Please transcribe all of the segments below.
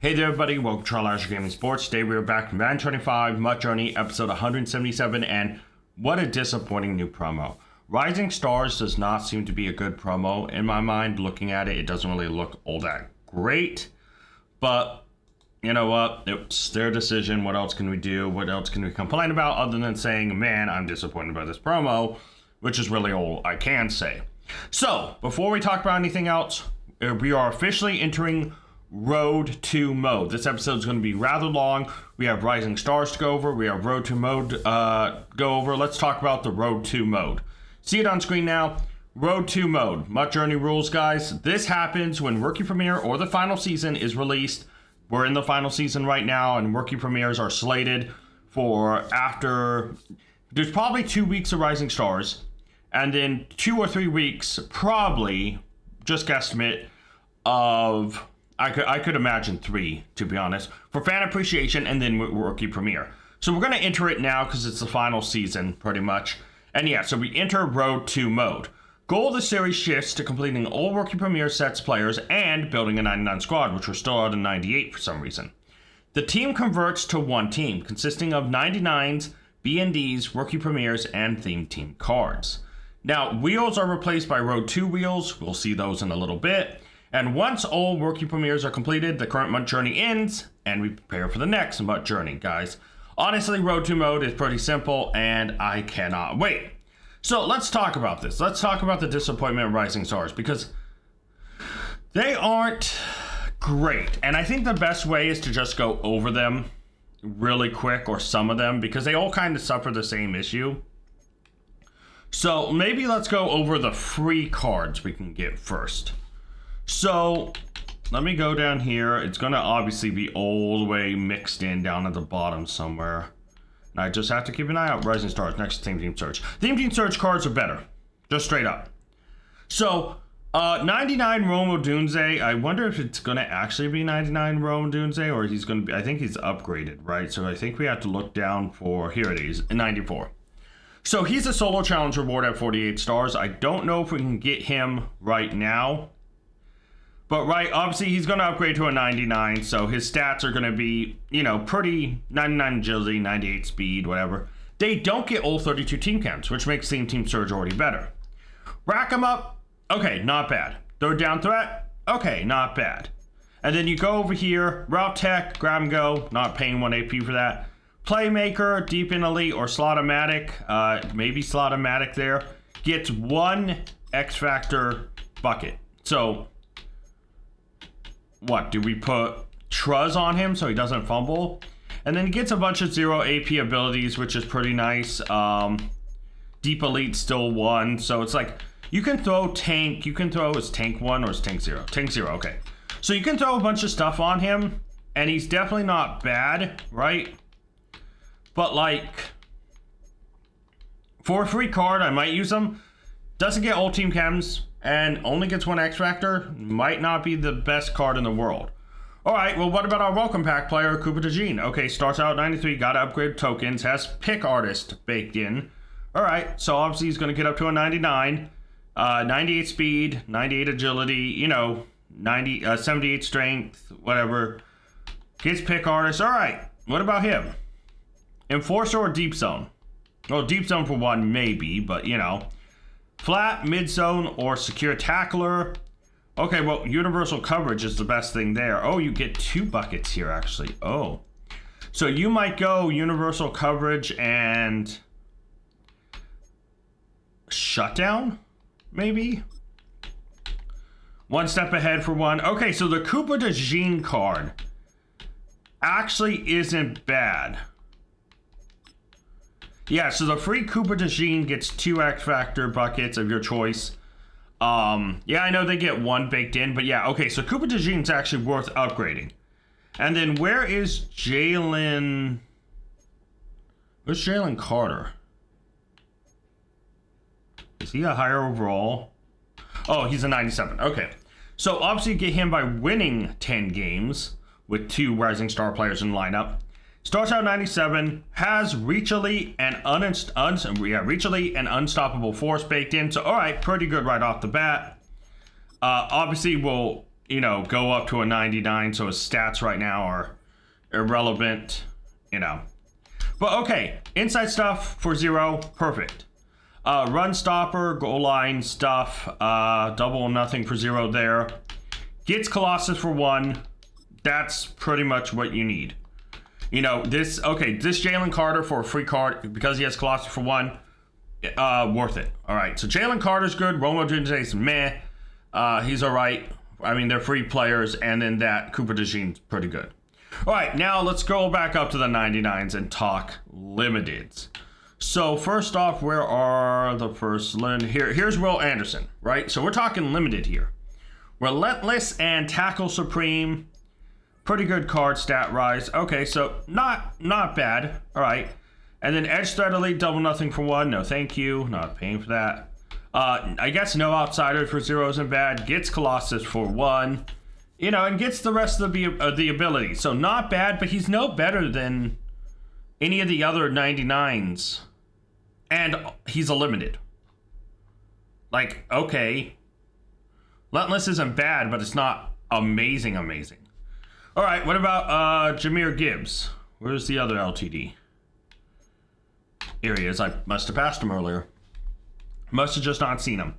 Hey there everybody, welcome to Elijah Gaming Sports. Today we are back from Madden 25, MUT Journey, episode 177, and what a disappointing new promo. Rising Stars does not seem to be a good promo. In my mind, looking at it, it doesn't really look all that great, but you know what, it's their decision. What else can we do? What else can we complain about other than saying, man, I'm disappointed by this promo, which is really all I can say. So, before we talk about anything else, we are officially entering Road to mode. This episode is going to be rather long. We have Rising Stars to go over. We have Road to mode go over. Let's talk about the Road to mode. See it on screen now. Road to mode. MUT Journey rules, guys. This happens when Rookie Premiere or the final season is released. We're in the final season right now, and Rookie Premieres are slated for after. There's probably 2 weeks of Rising Stars, and then 2 or 3 weeks, probably, just guesstimate, of. I could imagine 3, to be honest, for fan appreciation and then Rookie Premiere. So we're going to enter it now because it's the final season, pretty much. And yeah, so we enter Road to mode. Goal of the series shifts to completing all Rookie Premiere sets players and building a 99 squad, which we're still at a 98 for some reason. The team converts to one team, consisting of 99s, BNDs, Rookie Premieres, and themed team cards. Now, wheels are replaced by Road 2 wheels. We'll see those in a little bit. And once all Rookie Premieres are completed, the current MUT Journey ends, and we prepare for the next MUT Journey, guys. Honestly, Road to mode is pretty simple, and I cannot wait. So let's talk about this. Let's talk about the disappointment of Rising Stars, because they aren't great. And I think the best way is to just go over them really quick, or some of them, because they all kind of suffer the same issue. So maybe let's go over the free cards we can get first. So, let me go down here. It's going to obviously be all the way mixed in down at the bottom somewhere. And I just have to keep an eye out. Rising Stars, next to Theme Team Search. Theme Team Search cards are better. Just straight up. So, 99 Rome Odunze. I wonder if it's going to actually be 99 Rome Odunze, or he's going to be, I think he's upgraded, right? So I think we have to look down for, here it is, 94. So he's a solo challenge reward at 48 stars. I don't know if we can get him right now. But right, obviously he's going to upgrade to a 99, so his stats are going to be, you know, pretty 99 agility, 98 speed, whatever. They don't get all 32 team counts, which makes Theme Team Surge already better. Rack them up, okay, not bad. Third down threat, okay, not bad. And then you go over here, Route Tech, grab and go, not paying 1 AP for that. Playmaker, Deep in Elite, or Slot-O-Matic, maybe Slot-O-Matic there, gets 1 X Factor bucket. So what, do we put Truz on him so he doesn't fumble? And then he gets a bunch of 0 AP abilities, which is pretty nice. Deep Elite still 1, so it's like, you can throw Tank, you can throw, is Tank 1 or is Tank 0? Tank 0, okay. So you can throw a bunch of stuff on him, and he's definitely not bad, right? But like, for a free card, I might use him. Doesn't get all team chems, and only gets 1 X Factor, might not be the best card in the world. Alright, well, what about our welcome pack player, Cooper DeJean? Okay, starts out at 93, got to upgrade tokens, has Pick Artist baked in. Alright, so obviously he's going to get up to a 99, 98 speed, 98 agility, you know, 78 strength, whatever. Gets Pick Artist. Alright, what about him? Enforcer or Deep Zone? Well, Deep Zone for 1, maybe, but you know. Flat, mid zone, or secure tackler. Okay, well, universal coverage is the best thing there. Oh, you get 2 buckets here, actually. Oh. So you might go universal coverage and shutdown, maybe? 1 step ahead for 1. Okay, so the Cooper DeJean card actually isn't bad. Yeah, so the free Cooper DeJean gets 2 X Factor buckets of your choice. Yeah, I know they get 1 baked in, but yeah, okay, so Cooper DeJean's actually worth upgrading. And then where is Jalen? Where's Jalen Carter? Is he a higher overall? Oh, he's a 97. Okay. So obviously you get him by winning 10 games with 2 Rising Star players in the lineup. Starts out 97, has Reach Elite and Unstoppable Force baked in. So, all right, pretty good right off the bat. Obviously, will go up to a 99, so his stats right now are irrelevant, But okay, inside stuff for 0, perfect. Run stopper, goal line stuff, double nothing for 0 there. Gets Colossus for 1. That's pretty much what you need. This Jalen Carter for a free card because he has Colossus for 1. Worth it. All right, so Jalen Carter's good. Romo Dunze's meh. He's all right. I mean, they're free players, and then that Cooper DeJean's pretty good. All right, now let's go back up to the 99s and talk limiteds. So first off, where are the first here's Will Anderson, right? So we're talking limited here. Relentless and Tackle Supreme. Pretty good card, stat rise. Okay, so not bad. All right. And then Edge Threat Elite, double nothing for 1. No, thank you. Not paying for that. I guess no Outsider for 0 isn't bad. Gets Colossus for 1. And gets the rest of the ability. So not bad, but he's no better than any of the other 99s. And he's a limited. Like, okay. Relentless isn't bad, but it's not amazing. All right, what about Jahmyr Gibbs? Where's the other LTD? Here he is. I must have passed him earlier. Must have just not seen him.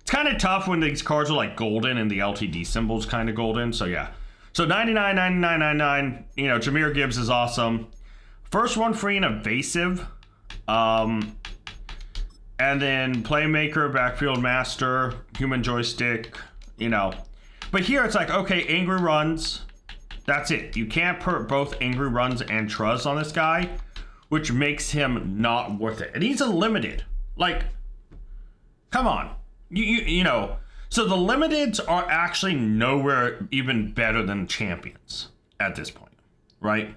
It's kind of tough when these cards are like golden and the LTD symbol's kind of golden. So yeah. So 99, 99, 99. Jahmyr Gibbs is awesome. First one free and evasive. And then Playmaker, Backfield Master, Human Joystick, But here it's like, okay, Angry Runs. That's it. You can't put both Angry Runs and Truz on this guy, which makes him not worth it. And he's a limited. Like, come on. So the limiteds are actually nowhere even better than champions at this point, right?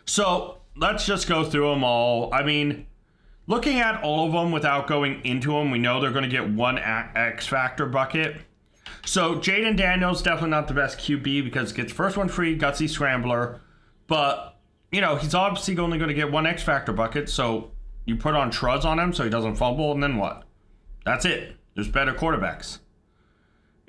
So let's just go through them all. I mean, looking at all of them without going into them, we know they're going to get one X Factor bucket. So Jaden Daniels, definitely not the best QB because it gets first one free, Gutsy Scrambler. But, he's obviously only going to get one X Factor bucket. So you put on Truz on him so he doesn't fumble, and then what? That's it. There's better quarterbacks.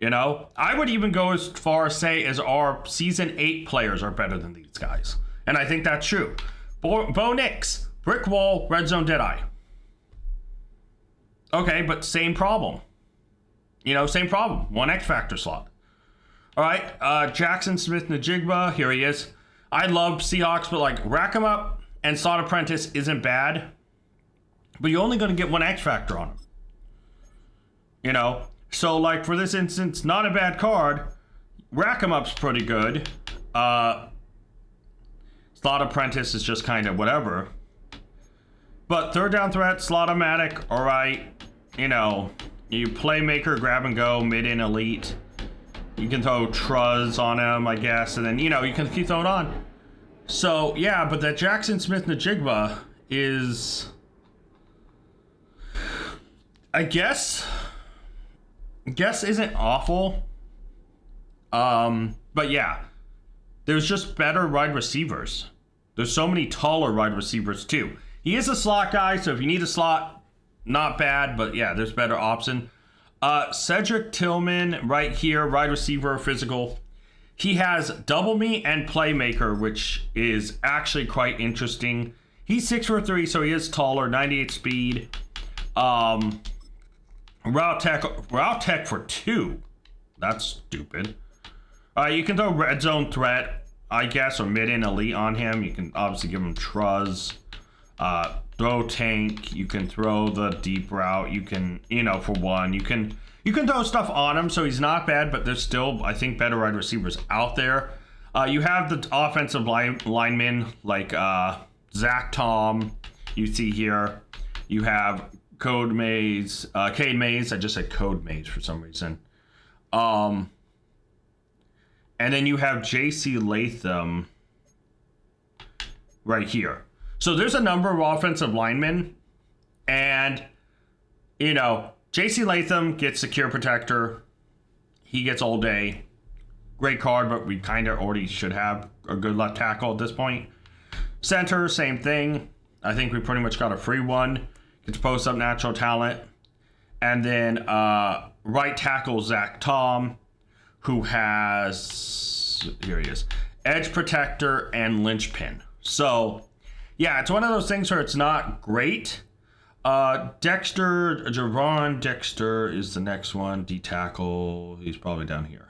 I would even go as far as say as our Season 8 players are better than these guys. And I think that's true. Bo Nix, Brick Wall, Red Zone Deadeye. Okay, but same problem. Same problem. One X Factor slot. All right, Jackson Smith-Njigba, here he is. I love Seahawks, but like Rack 'em Up and Slot Apprentice isn't bad. But you're only going to get one X Factor on him. So like for this instance, not a bad card. Rack 'em Up's pretty good. Slot Apprentice is just kind of whatever. But third down threat, Slot-O-Matic, all right. You Playmaker, Grab and Go, mid-in elite. You can throw Truz on him, I guess, and then, you can keep throwing on. So, yeah, but that Jackson Smith-Njigba is, I guess isn't awful. But yeah, there's just better wide receivers. There's so many taller wide receivers too. He is a slot guy, so if you need a slot, not bad, but yeah, there's better option. Cedric Tillman right here, wide receiver, physical. He has Double Me and Playmaker, which is actually quite interesting. He's 6'3", so he is taller, 98 speed. Route tech for 2. That's stupid. You can throw Red Zone Threat, I guess, or mid-in elite on him. You can obviously give him Truz. Throw Tank. You can throw the deep route. You can, for 1. You can throw stuff on him, so he's not bad, but there's still, I think, better wide receivers out there. You have the offensive linemen like Zach Tom, you see here. You have Cade Mays. I just said Code Mays for some reason. And then you have JC Latham right here. So there's a number of offensive linemen, and JC Latham gets Secure Protector. He gets all day. Great card, but we kind of already should have a good left tackle at this point. Center, same thing. I think we pretty much got a free one. Gets post up natural talent. And then right tackle, Zach Tom. who has, here he is, Edge Protector and Linchpin. So, yeah, it's one of those things where it's not great. Dexter, Javon Dexter is the next one. D-tackle, he's probably down here.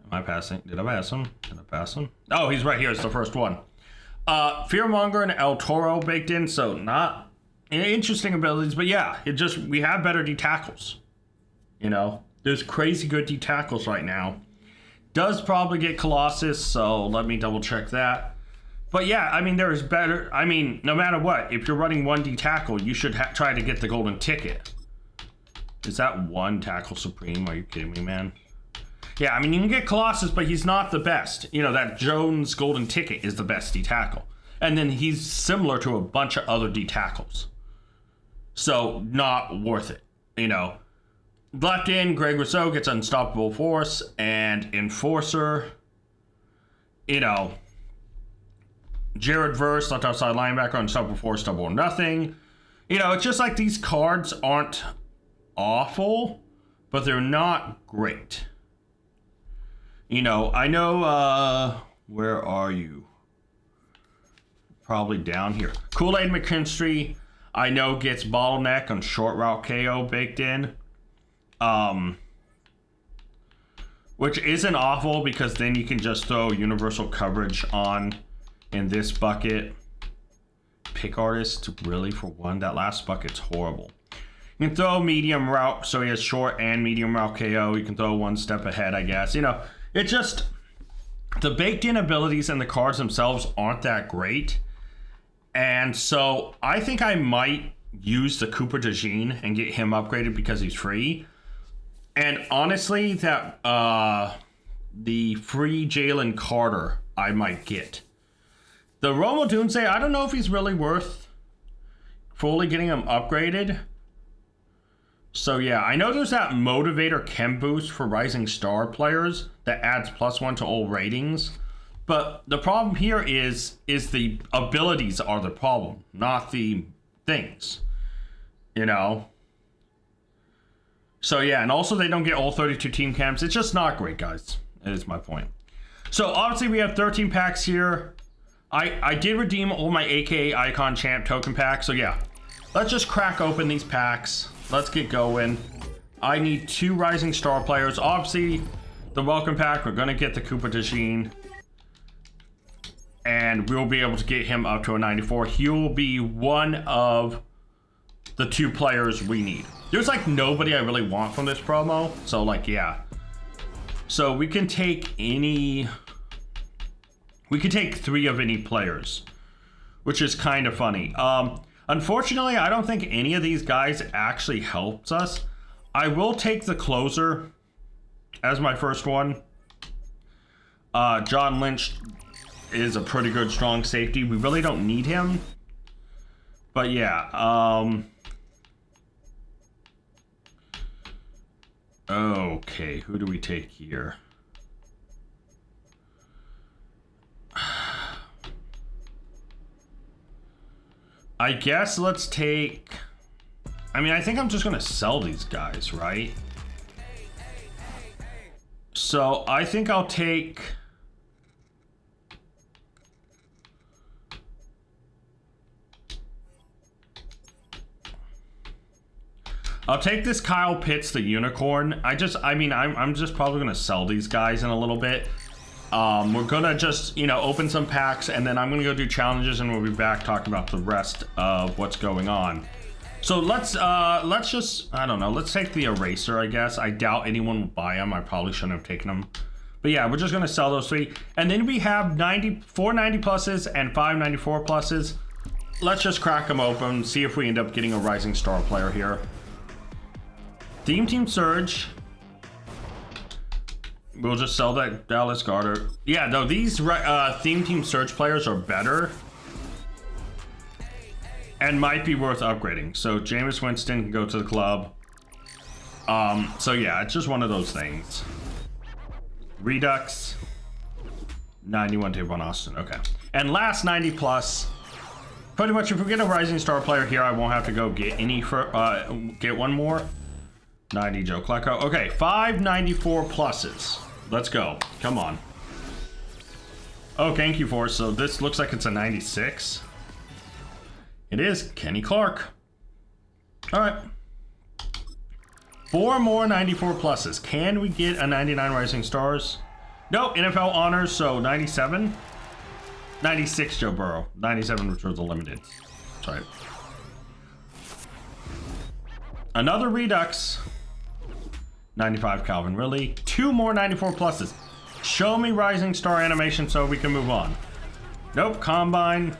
Am I passing? Did I pass him? Did I pass him? Oh, he's right here. It's the first one. Fearmonger and El Toro baked in, so not interesting abilities, but yeah, we have better D-tackles. You know, there's crazy good D-tackles right now. Does probably get Colossus, so let me double check that. But yeah, I mean, there's better. I mean, no matter what, if you're running one D-tackle, you should try to get the golden ticket. Is that one tackle supreme? Are you kidding me, man? Yeah, I mean, you can get Colossus, but he's not the best. You know, that Jones golden ticket is the best D-tackle. And then he's similar to a bunch of other D-tackles. So, not worth it, you know. Left in, Greg Rousseau gets Unstoppable Force and Enforcer. You know, Jared Verse, left outside linebacker, Unstoppable Force, Double or Nothing. You know, it's just like these cards aren't awful, but they're not great. You know, I know, where are you? Probably down here. Kool-Aid McKinstry, I know, gets Bottleneck on Short Route KO baked in. Which isn't awful because then you can just throw universal coverage on in this bucket. Pick Artist, really, for one? That last bucket's horrible. You can throw medium route, so he has short and medium route KO. You can throw one step ahead, I guess. You know, it just, the baked in abilities and the cards themselves aren't that great. And so I think I might use the Cooper DeJean and get him upgraded because he's free. And honestly, that the free Jalen Carter I might get. The Romo Dunze, I don't know if he's really worth fully getting him upgraded. So yeah, I know there's that Motivator Chem Boost for Rising Star players that adds +1 to all ratings. But the problem here is the abilities are the problem, not the things. You know? So yeah, and also they don't get all 32 team camps. It's just not great, guys. That is my point. So obviously we have 13 packs here. I did redeem all my AKA Icon Champ token packs. So yeah, let's just crack open these packs. Let's get going. I need 2 Rising Star players. Obviously, the welcome pack, we're going to get the Cooper DeJean. And we'll be able to get him up to a 94. He will be one of the 2 players we need. There's like nobody I really want from this promo. So like, yeah. So we can take any... We could take 3 of any players, which is kind of funny. Unfortunately, I don't think any of these guys actually helps us. I will take the closer as my first one. John Lynch is a pretty good strong safety. We really don't need him. But yeah. Okay, who do we take here? I guess let's take... I mean, I think I'm just going to sell these guys, right? So, I think I'll take... I'll take this Kyle Pitts, the Unicorn. I'm just probably going to sell these guys in a little bit. We're gonna just, you know, open some packs and then I'm gonna go do challenges and we'll be back talking about the rest of what's going on. So let's just, I don't know, let's take the Eraser, I guess. I doubt anyone will buy them. I probably shouldn't have taken them. But yeah, we're just gonna sell those 3. And then we have 4 90 pluses and 5 94 pluses. Let's just crack them open, see if we end up getting a Rising Star player here. Theme Team Surge. We'll just sell that Dallas Goedert. Yeah, though these Theme Team Surge players are better and might be worth upgrading. So Jameis Winston can go to the club. So yeah, it's just one of those things. Redux. 91 to Von Austin. Okay. And last 90 plus. Pretty much if we get a Rising Star player here, I won't have to go get any for get one more. 90 Joe Klecko. Okay, 594 pluses. Let's go. Come on. Oh, thank you for. So this looks like it's a 96. It is Kenny Clark. All right. 4 more 94 pluses. Can we get a 99 Rising Stars? Nope. NFL honors. So 97. 96 Joe Burrow. 97 which was the limited. That's right. Another Redux. 95 Calvin Ridley. 2 more 94 pluses. Show me Rising Star animation so we can move on. Nope. Combine.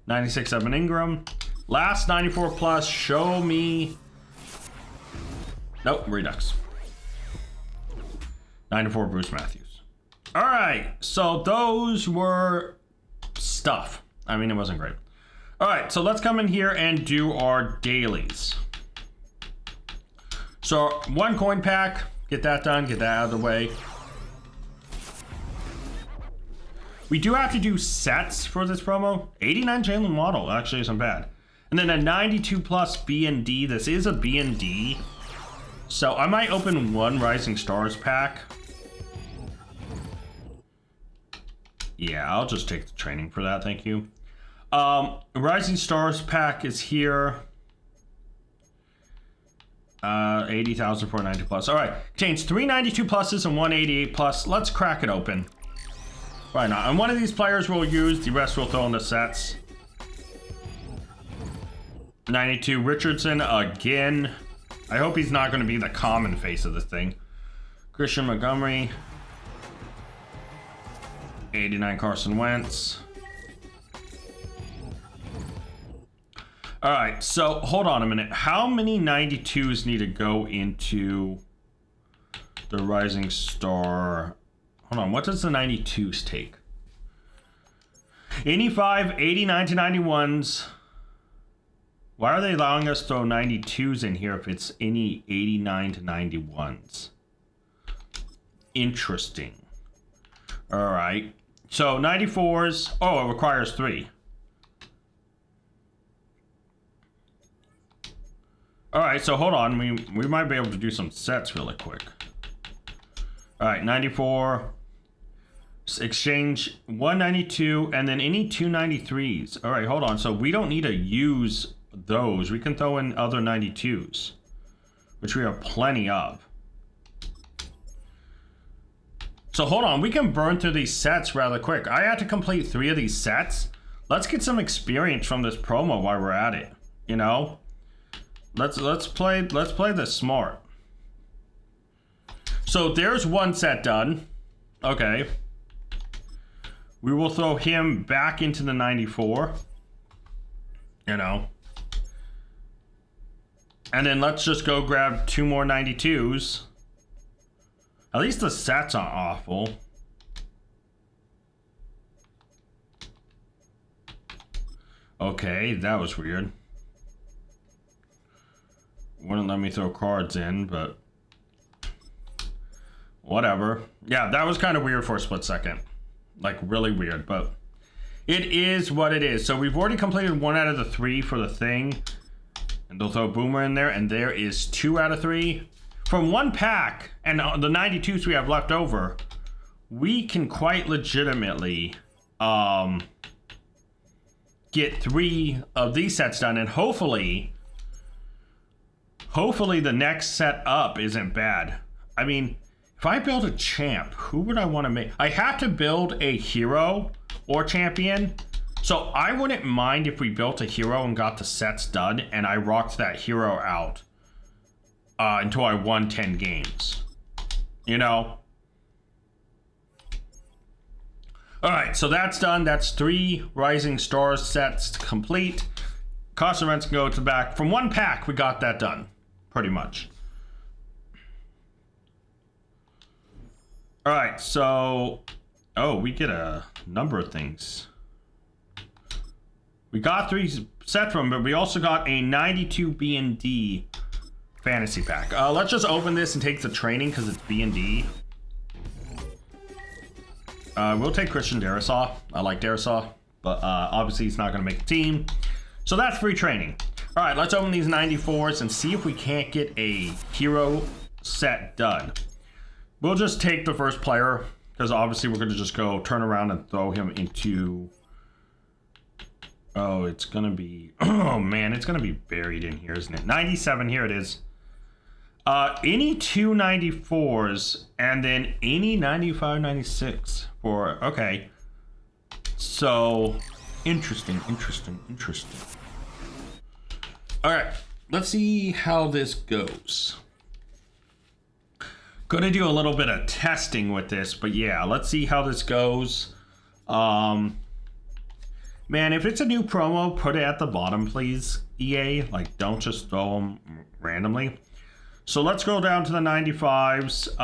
96 Evan Ingram. Last 94 plus. Show me. Nope. Redux. 94 Bruce Matthews. All right. So those were stuff. I mean, it wasn't great. All right. So let's come in here and do our dailies. So 1 coin pack, get that done, get that out of the way. We do have to do sets for this promo. 89 Jalen Waddle actually isn't bad. And then a 92 plus B&D. This is a B&D. So I might open 1 Rising Stars pack. Yeah, I'll just take the training for that, thank you. Rising Stars pack is here. 80,000 for 90 plus. All right, change 392 pluses and 188 plus. Let's crack it open. Why not? And one of these players we'll use, the rest we'll throw in the sets. 92 Richardson again. I hope he's not going to be the common face of this thing. Christian Montgomery. 89 Carson Wentz. All right, so hold on a minute. How many 92s need to go into the Rising Star? Hold on, what does the 92s take? 85, 89 to 91s. Why are they allowing us to throw 92s in here if it's any 89 to 91s? Interesting. All right, so 94s. Oh, it requires 3. All right, so hold on. We might be able to do some sets really quick. All right, 94. Exchange 192 and then any 293s. All right, hold on. So we don't need to use those. We can throw in other 92s, which we have plenty of. So hold on. We can burn through these sets rather quick. I had to complete 3 of these sets. Let's get some experience from this promo while we're at it. You know? Let's play this smart. So there's 1 set done. Okay. We will throw him back into the 94. You know. And then let's just go grab 2 more 92s. At least the sets aren't awful. Okay, that was weird. Wouldn't let me throw cards in, but whatever. Yeah, that was kind of weird for a split second. Like, really weird, but it is what it is. So we've already completed 1 out of the 3 for the thing. And they'll throw Boomer in there, and there is 2 out of 3. From 1 pack, and the 92s we have left over, we can quite legitimately get 3 of these sets done, and hopefully the next set up isn't bad. I mean, if I build a champ, who would I want to make? I have to build a hero or champion. So I wouldn't mind if we built a hero and got the sets done and I rocked that hero out until I won 10 games. You know? All right, so that's done. That's 3 Rising Stars sets complete. Carson Wentz can go to the back. From 1 pack, we got that done. Pretty much. All right, so... Oh, we get a number of things. We got 3 sets from them, but we also got a 92 B&D fantasy pack. Let's just open this and take the training because it's B&D. We'll take Christian Darrisaw. I like Darrisaw, but obviously he's not going to make the team. So that's free training. All right, let's open these 94s and see if we can't get a hero set done. We'll just take the first player because obviously we're going to just go turn around and throw him into... Oh, it's going to be... Oh, man, it's going to be buried in here, isn't it? 97, here it is. Any two 94s and then any 95, 96 for... Okay. So, interesting. All right, let's see how this goes. Gonna do a little bit of testing with this, but yeah, let's see how this goes. Man, if it's a new promo, put it at the bottom, please, EA. Like, don't just throw them randomly. So let's go down to the 95s.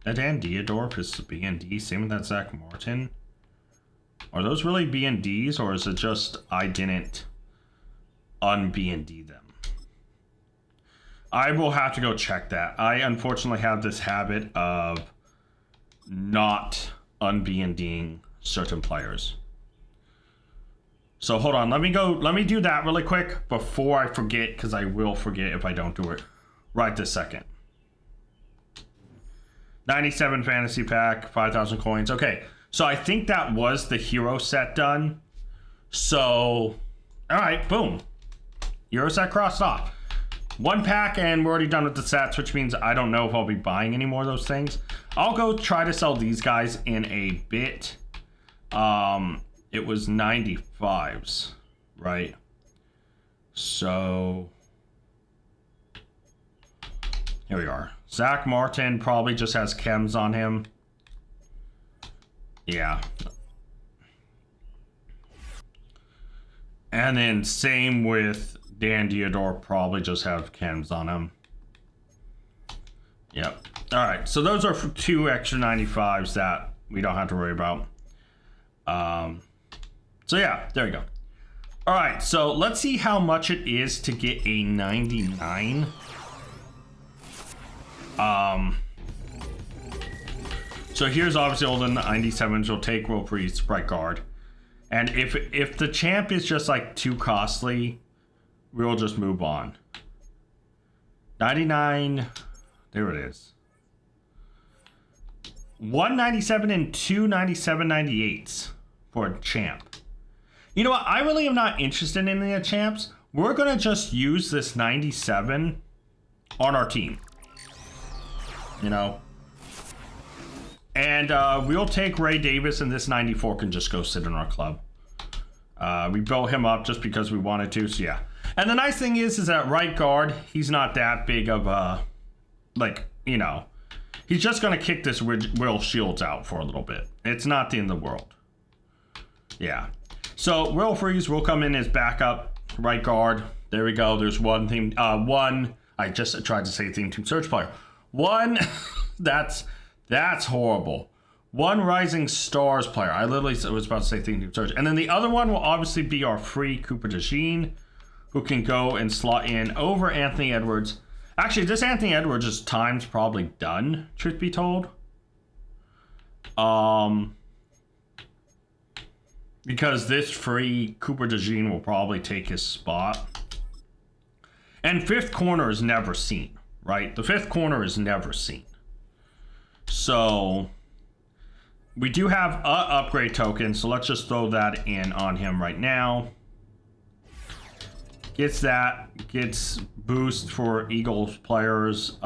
That Dan Diodorf is B&D, same with that Zach Martin. Are those really B&Ds, or is it just I didn't un-B&D them? I will have to go check that. I unfortunately have this habit of not un-B&Ding certain players. So hold on, let me do that really quick before I forget, because I will forget if I don't do it right this second. 97 fantasy pack, 5,000 coins. Okay. So I think that was the hero set done. So, all right, boom. Hero set crossed off. One pack and we're already done with the sets, which means I don't know if I'll be buying any more of those things. I'll go try to sell these guys in a bit. It was 95s, right? So, here we are. Zach Martin probably just has chems on him. Yeah. And then same with Dan Diodor, probably just have chems on him. Yep. All right. So those are two extra 95s that we don't have to worry about. So yeah, there you go. All right. So let's see how much it is to get a 99. So here's obviously all the 97s. We'll take Will Priest, right guard. And if the champ is just like too costly, we'll just move on. 99, there it is. 197 and 297 98s for a champ. You know what? I really am not interested in the champs. We're going to just use this 97 on our team. You know? And we'll take Ray Davis, and this 94 can just go sit in our club. We built him up just because we wanted to, so yeah. And the nice thing is that right guard, he's not that big of a, like, you know, he's just going to kick this Will Shields out for a little bit. It's not the end of the world. Yeah. So Will Freeze will come in as backup right guard. There we go. There's one theme. I just tried to say theme team search player. One, that's horrible. One Rising Stars player. I literally was about to say theme team search. And then the other one will obviously be our free Cooper DeJean, who can go and slot in over Anthony Edwards. Actually, this Anthony Edwards' time's probably done, truth be told. Because this free Cooper DeJean will probably take his spot. And fifth corner is never seen, right? The fifth corner is never seen. So we do have an upgrade token, so let's just throw that in on him right now. Gets that, gets boost for Eagles players.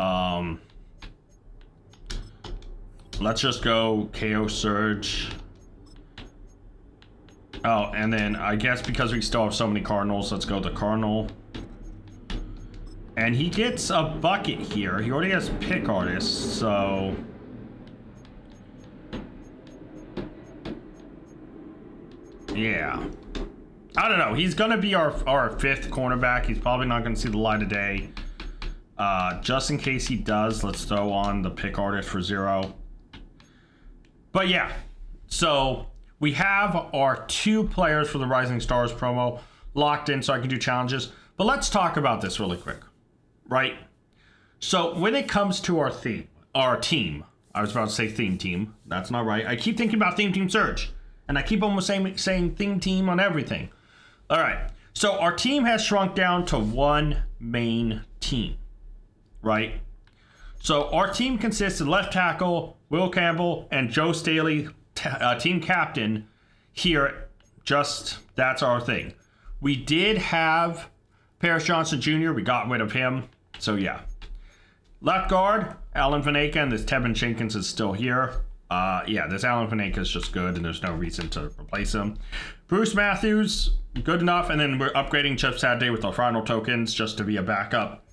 Let's just go KO Surge. Oh, and then I guess because we still have so many Cardinals, let's go the Cardinal. And he gets a bucket here. He already has pick artists, so... yeah. I don't know. He's going to be our fifth cornerback. He's probably not going to see the light of day. Just in case he does, let's throw on the pick artist for 0. But yeah, so we have our 2 players for the Rising Stars promo locked in so I can do challenges. But let's talk about this really quick, right? So when it comes to our team, I was about to say theme team. That's not right. I keep thinking about theme team search. And I keep almost saying theme team on everything. All right. So our team has shrunk down to one main team, right? So our team consists of left tackle, Will Campbell, and Joe Staley, team captain here. Just, that's our thing. We did have Paris Johnson Jr. We got rid of him. So, yeah. Left guard, Alan Van Aken. This Tevin Jenkins is still here. Yeah, this Alan Van Aken is just good, and there's no reason to replace him. Bruce Matthews, good enough. And then we're upgrading Jeff Saturday with our final tokens just to be a backup.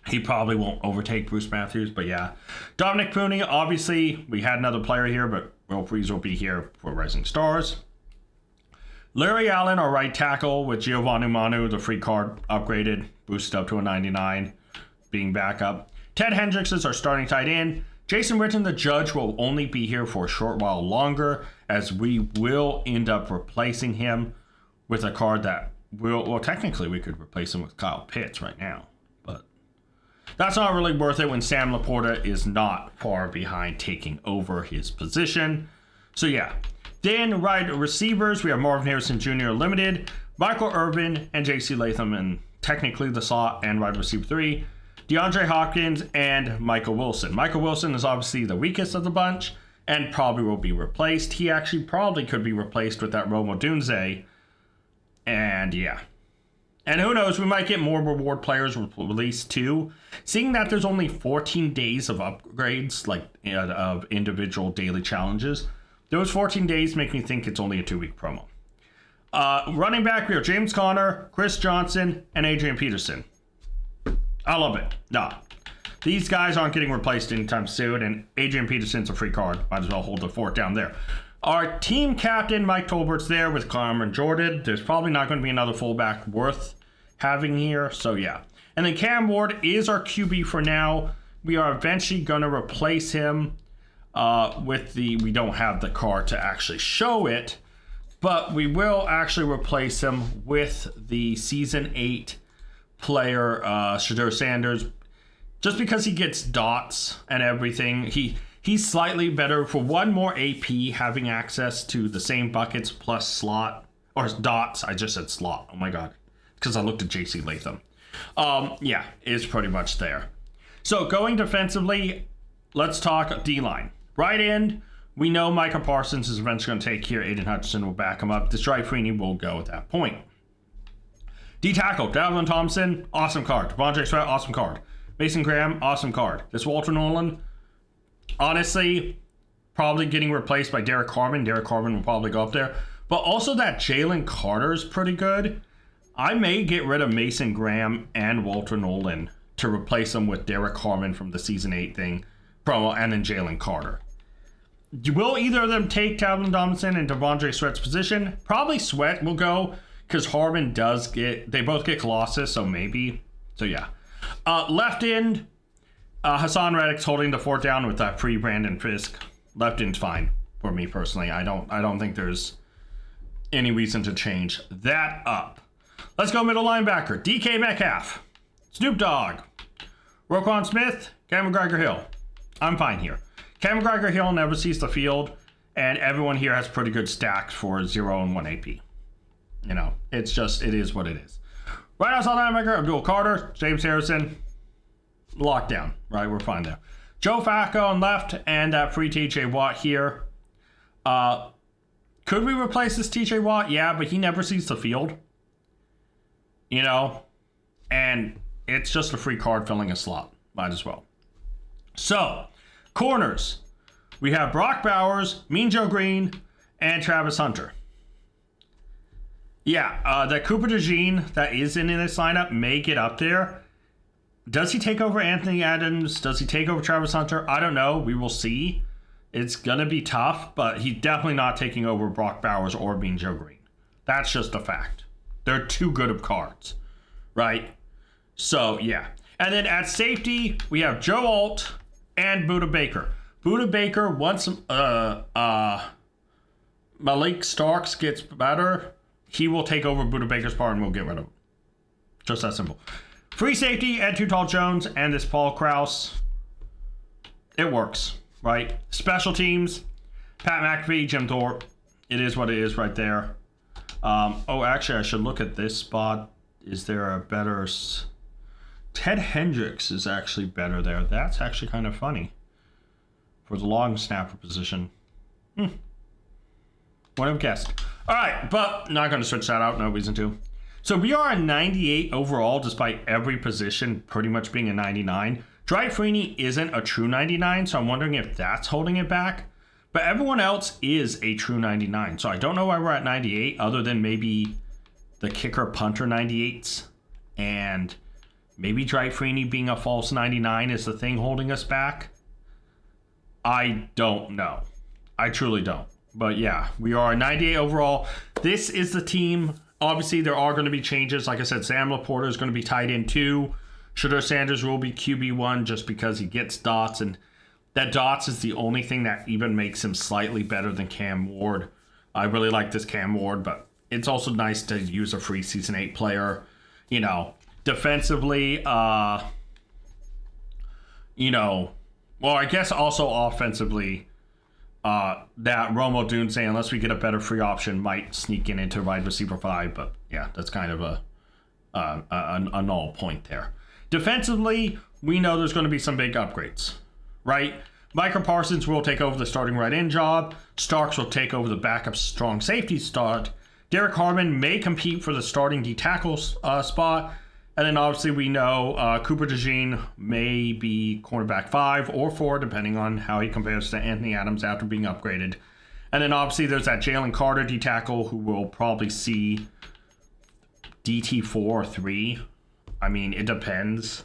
He probably won't overtake Bruce Matthews, but yeah. Dominic Pooney, obviously, we had another player here, but Will Freeze will be here for Rising Stars. Larry Allen, our right tackle, with Giovanni Manu, the free card upgraded, boosted up to a 99, being backup. Ted Hendricks is our starting tight end. Jason Witten, the judge, will only be here for a short while longer, as we will end up replacing him with a card that will, well, technically we could replace him with Kyle Pitts right now, but that's not really worth it when Sam Laporta is not far behind taking over his position. So yeah. Then right receivers, we have Marvin Harrison Jr. limited, Michael Irvin, and J.C. Latham in technically the slot and wide receiver 3. DeAndre Hopkins and Michael Wilson. Michael Wilson is obviously the weakest of the bunch and probably will be replaced. He actually probably could be replaced with that Rome Odunze. And yeah. And who knows, we might get more reward players released too. Seeing that there's only 14 days of upgrades, like of individual daily challenges, those 14 days make me think it's only a 2-week promo. Running back, we have James Conner, Chris Johnson, and Adrian Peterson. I love it. No. These guys aren't getting replaced anytime soon, and Adrian Peterson's a free card. Might as well hold the fort down there. Our team captain, Mike Tolbert's there with Cameron Jordan. There's probably not going to be another fullback worth having here, so yeah. And then Cam Ward is our QB for now. We are eventually going to replace him with the, we don't have the card to actually show it, but we will actually replace him with the Season 8 player, Shedeur Sanders, just because he gets dots and everything. He's slightly better for one more AP, having access to the same buckets plus slot, or dots. I just said slot. Oh my God. Because I looked at JC Latham. Yeah, is pretty much there. So going defensively, let's talk D-line. Right end, we know Micah Parsons is eventually going to take here. Aiden Hutchinson will back him up. Destroy Freeney will go at that point. D-tackle, Dalvin Thompson, awesome card. Devondre Sweat, awesome card. Mason Graham, awesome card. This Walter Nolan, honestly, probably getting replaced by Derek Harmon. Derek Harmon will probably go up there. But also that Jalen Carter is pretty good. I may get rid of Mason Graham and Walter Nolan to replace them with Derek Harmon from the Season 8 thing promo, and then Jalen Carter. Will either of them take Dalvin Tomlinson and Devondre Sweat's position? Probably Sweat will go, because Harmon does get, they both get Colossus, so maybe. So yeah. Left end, Hassan Reddick's holding the fort down with that free Brandon Fisk. Left end's fine for me personally. I don't think there's any reason to change that up. Let's go middle linebacker. DK Metcalf, Snoop Dogg, Roquan Smith, Cam McGregor-Hill. I'm fine here. Cam McGregor-Hill never sees the field, and everyone here has pretty good stacks for 0 and 1 AP. You know, it's just, it is what it is. Right outside linebacker, Abdul Carter, James Harrison, lockdown, right? We're fine there. Joe Flacco on left, and that free TJ Watt here. Could we replace this TJ Watt? Yeah, but he never sees the field. You know, and it's just a free card filling a slot. Might as well. So, corners. We have Brock Bowers, Mean Joe Green, and Travis Hunter. Yeah, that Cooper DeJean that is in this lineup may get up there. Does he take over Anthony Adams? Does he take over Travis Hunter? I don't know. We will see. It's going to be tough, but he's definitely not taking over Brock Bowers or Mean Joe Green. That's just a fact. They're too good of cards, right? So, yeah. And then at safety, we have Joe Alt and Budda Baker. Budda Baker, once Malik Starks gets better, he will take over Budda Baker's part and we'll get rid of him. Just that simple. Free safety, Ed Too Tall Jones and this Paul Krause. It works, right? Special teams, Pat McAfee, Jim Thorpe. It is what it is right there. Oh, actually, I should look at this spot. Is there a better... Ted Hendricks is actually better there. That's actually kind of funny. For the long snapper position. Wouldn't have guessed. All right, but not going to switch that out. No reason to. So we are a 98 overall, despite every position pretty much being a 99. Dwight Freeney isn't a true 99, so I'm wondering if that's holding it back. But everyone else is a true 99, so I don't know why we're at 98, other than maybe the kicker punter 98s, and maybe Dwight Freeney being a false 99 is the thing holding us back. I don't know. I truly don't. But yeah, we are a 98 overall. This is the team. Obviously, there are going to be changes. Like I said, Sam Laporta is going to be tight end 2. Shedeur Sanders will be QB1 just because he gets dots, and that dots is the only thing that even makes him slightly better than Cam Ward. I really like this Cam Ward, but it's also nice to use a free Season 8 player. You know, defensively, well, I guess also offensively, that Rome Odunze, unless we get a better free option, might sneak in into wide receiver 5. But yeah, that's kind of a null point there. Defensively, we know there's going to be some big upgrades, right? Micah Parsons will take over the starting right end job. Starks will take over the backup strong safety start. Derek Harmon may compete for the starting D tackle spot. And then obviously we know Cooper DeJean may be cornerback 5 or 4, depending on how he compares to Anthony Adams after being upgraded. And then obviously there's that Jalen Carter D tackle who will probably see DT4 or 3. I mean, it depends.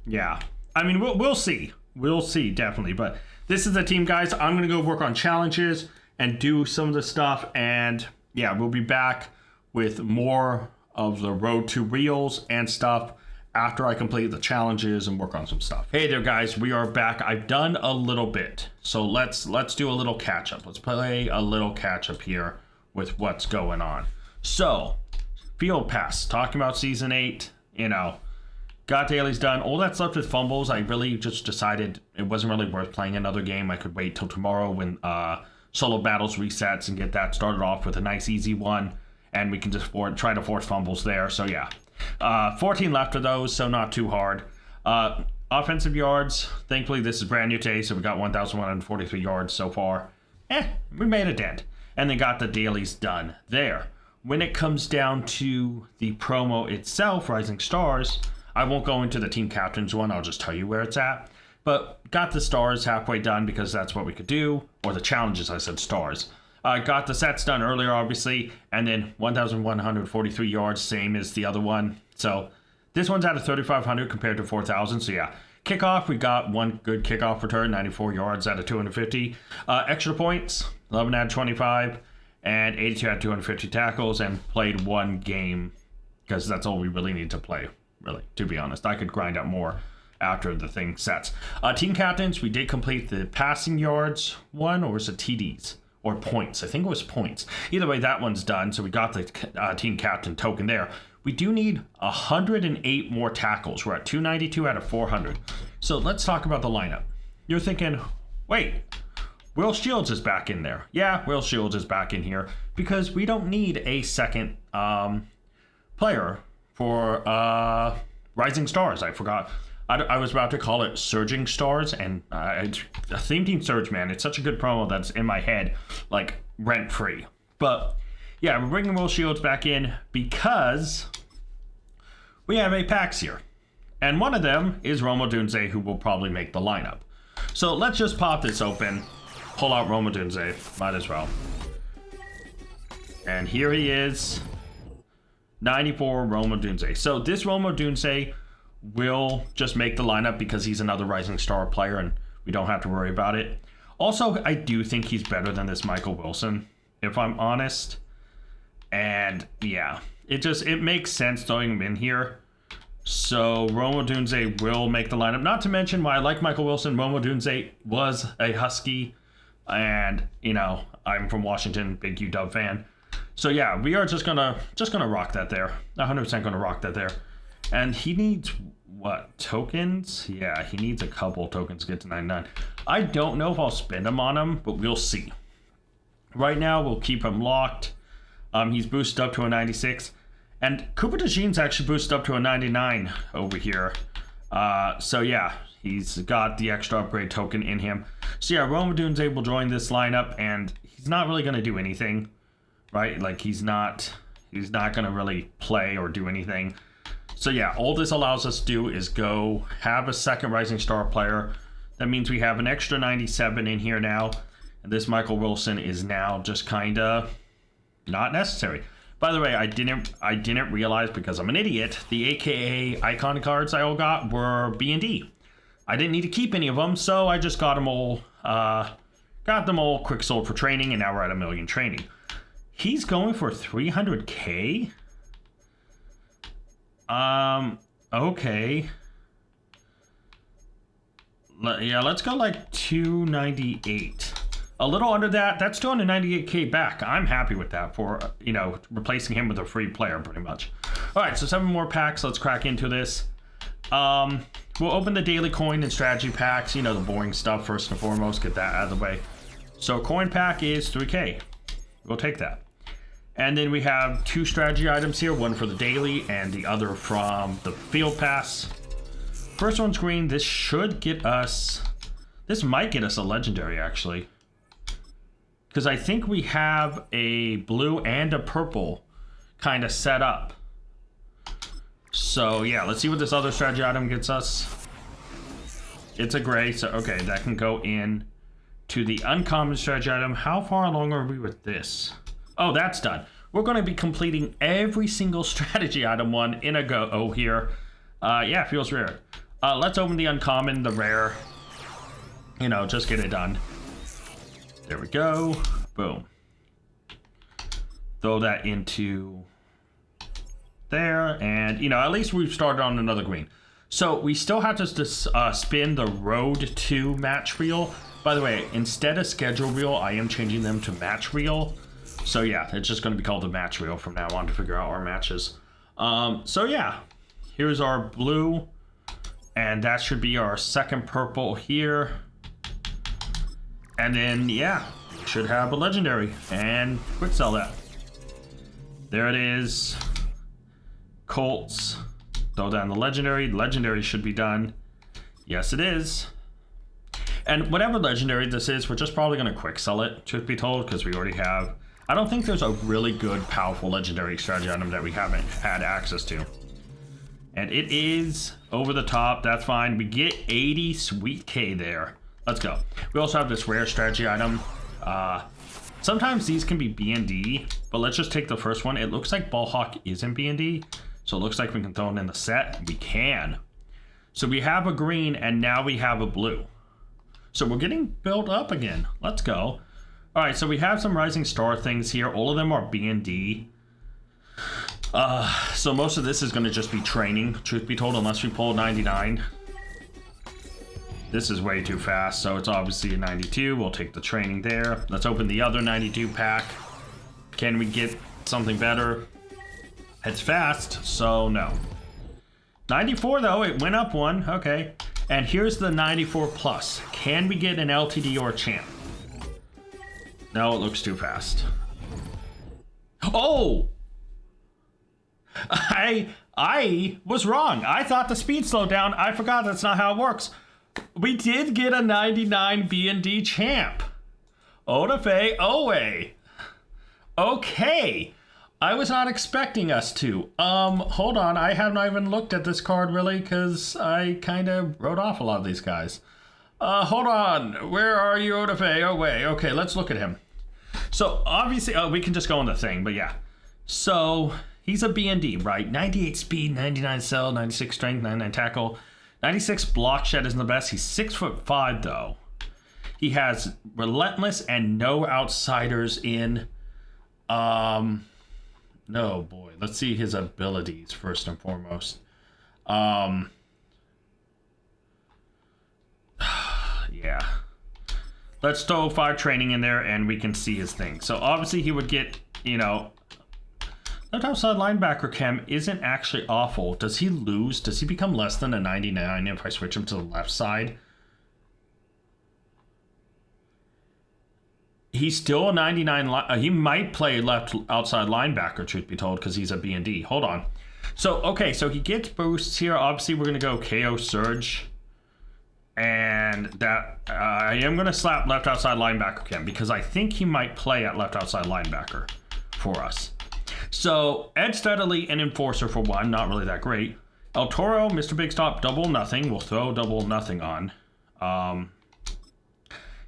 Yeah. I mean, we'll see. We'll see, definitely. But this is the team, guys. I'm going to go work on challenges and do some of the stuff. And yeah, we'll be back with more of the road to reels and stuff after I complete the challenges and work on some stuff. Hey there, guys. We are back. I've done a little bit. So let's do a little catch up. Let's play a little catch up here with what's going on. So, Field Pass, talking about Season 8, got dailies done. All that's left with fumbles. I really just decided it wasn't really worth playing another game. I could wait till tomorrow when Solo Battles resets and get that started off with a nice easy one. And we can just try to force fumbles there. So yeah, 14 left of those, so not too hard. Offensive yards, thankfully this is brand new today, so we got 1,143 yards so far. We made a dent. And then got the dailies done there. When it comes down to the promo itself, Rising Stars, I won't go into the team captains one, I'll just tell you where it's at. But got the stars halfway done because that's what we could do. Or the challenges, I said stars. Got the sets done earlier, obviously, and then 1,143 yards, same as the other one. So this one's out of 3,500 compared to 4,000. So yeah, kickoff, we got one good kickoff return, 94 yards out of 250. Extra points, 11 out of 25, and 82 out of 250 tackles, and played one game because that's all we really need to play, really, to be honest. I could grind out more after the thing sets. Team captains, we did complete the passing yards one, or was it TDs? Or points. I think it was points. Either way, that one's done. So we got the team captain token there. We do need 108 more tackles. We're at 292 out of 400. So let's talk about the lineup. You're thinking, wait, Will Shields is back in there. Yeah, Will Shields is back in here because we don't need a second player for Rising Stars. I forgot. I was about to call it Surging Stars, and Theme Team Surge, man. It's such a good promo that's in my head, like, rent-free. But, yeah, we're bringing Will Shields back in because we have 8 packs here. And one of them is Rome Odunze, who will probably make the lineup. So let's just pop this open, pull out Rome Odunze. Might as well. And here he is, 94 Rome Odunze. So this Rome Odunze will just make the lineup because he's another Rising Star player and we don't have to worry about it. Also, I do think he's better than this Michael Wilson, if I'm honest. And yeah, it makes sense throwing him in here. So Rome Odunze will make the lineup. Not to mention why I like Michael Wilson. Rome Odunze was a Husky, and I'm from Washington, big UW fan. So yeah, we are just gonna rock that there. 100% gonna rock that there. And he needs, what, tokens? Yeah, he needs a couple tokens to get to 99. I don't know if I'll spend them on him, but we'll see. Right now, we'll keep him locked. He's boosted up to a 96. And Cooper DeJean's actually boosted up to a 99 over here. So yeah, he's got the extra upgrade token in him. So yeah, Romadoon's able to join this lineup, and he's not really going to do anything, right? Like, he's not going to really play or do anything. So yeah, all this allows us to do is go have a second Rising Star player. That means we have an extra 97 in here now. And this Michael Wilson is now just kind of not necessary. By the way, I didn't realize, because I'm an idiot, the AKA icon cards I all got were B&D. I didn't need to keep any of them, so I just got them all quick sold for training, and now we're at 1 million training. He's going for 300k? Okay. Yeah, let's go like 298. A little under that. That's 298k back. I'm happy with that for, replacing him with a free player, pretty much. All right, so 7 more packs. Let's crack into this. We'll open the daily coin and strategy packs. The boring stuff first and foremost. Get that out of the way. So coin pack is 3k. We'll take that. And then we have 2 strategy items here. One for the daily and the other from the field pass. First one's green. This should get us... This might get us a legendary, actually. Because I think we have a blue and a purple kind of set up. So yeah, let's see what this other strategy item gets us. It's a gray, so okay, that can go in to the uncommon strategy item. How far along are we with this? Oh, that's done. We're going to be completing every single strategy item one in a go here. Yeah, feels rare. Let's open the uncommon, the rare. Just get it done. There we go. Boom. Throw that into there. And, at least we've started on another green. So we still have to spin the road to match reel. By the way, instead of schedule reel, I am changing them to match reel. So yeah, it's just going to be called the match reel from now on to figure out our matches. So yeah, here's our blue. And that should be our second purple here. And then, yeah, we should have a legendary. And quick sell that. There it is. Colts. Throw down the legendary. Legendary should be done. Yes, it is. And whatever legendary this is, we're just probably going to quick sell it, truth be told, because we already have... I don't think there's a really good, powerful legendary strategy item that we haven't had access to. And it is over the top. That's fine. We get 80 sweet K there. Let's go. We also have this rare strategy item. Sometimes these can be B&D, but let's just take the first one. It looks like Ballhawk isn't B&D, so it looks like we can throw it in the set. We can. So we have a green, and now we have a blue. So we're getting built up again. Let's go. All right, so we have some Rising Star things here. All of them are B&D. So most of this is going to just be training, truth be told, unless we pull 99. This is way too fast, so it's obviously a 92. We'll take the training there. Let's open the other 92 pack. Can we get something better? It's fast, so no. 94 though, it went up one. Okay. And here's the 94 plus. Can we get an LTD or a champ? No, it looks too fast. Oh! I was wrong. I thought the speed slowed down. I forgot that's not how it works. We did get a 99 B&D champ. Odafe Owe. Okay. I was not expecting us to. Hold on. I have not even looked at this card really because I kind of wrote off a lot of these guys. Hold on. Where are you, Odafe Owe? Okay, let's look at him. So obviously, we can just go on the thing, but yeah. So he's a B&D, right? 98 speed, 99 cell, 96 strength, 99 tackle. 96 block shed isn't the best. He's 6'5" though. He has relentless and no outsiders in. No boy. Let's see his abilities first and foremost. Yeah. Let's throw 5 training in there and we can see his thing. So obviously he would get, left outside linebacker chem isn't actually awful. Does he lose? Does he become less than a 99 if I switch him to the left side? He's still a 99. He might play left outside linebacker, truth be told, because he's a B&D. Hold on. So, okay, so he gets boosts here. Obviously, we're going to go KO Surge. And that I am going to slap left outside linebacker again because I think he might play at left outside linebacker for us. So, Edge Steadily and Enforcer for 1, not really that great. El Toro, Mr. Big Stop, double nothing. We'll throw double nothing on.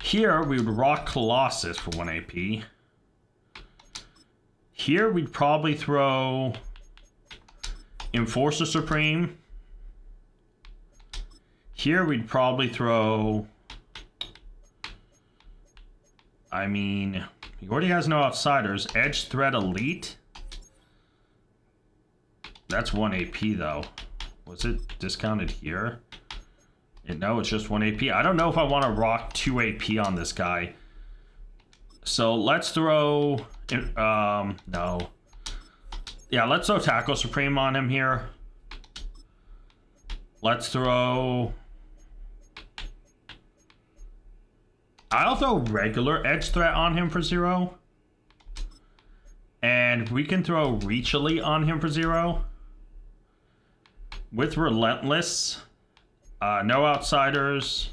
Here, we would rock Colossus for 1 AP. Here, we'd probably throw Enforcer Supreme. Here, we'd probably throw... I mean, he already has no outsiders. Edge Threat Elite. That's 1 AP, though. Was it discounted here? No, it's just 1 AP. I don't know if I want to rock 2 AP on this guy. So let's throw... no. Yeah, let's throw Tackle Supreme on him here. Let's throw... I'll throw regular Edge Threat on him for 0. And we can throw Reach Elite on him for 0. With Relentless... no outsiders,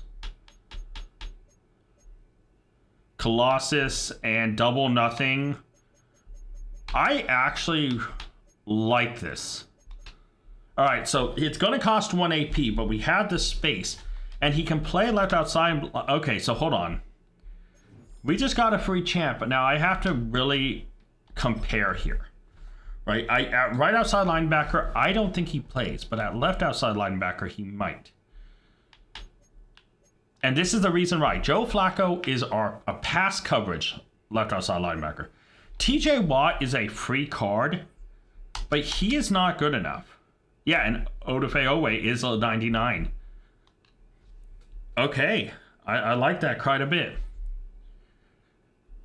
Colossus, and double nothing. I actually like this. All right, so it's going to cost 1 AP, but we have the space, and he can play left outside. Okay, so hold on. We just got a free champ, but now I have to really compare here. Right, at right outside linebacker, I don't think he plays, but at left outside linebacker, he might. And this is the reason why. Joe Flacco is a pass coverage left outside linebacker. TJ Watt is a free card, but he is not good enough. Yeah, and Odafe Owe is a 99. Okay, I like that quite a bit.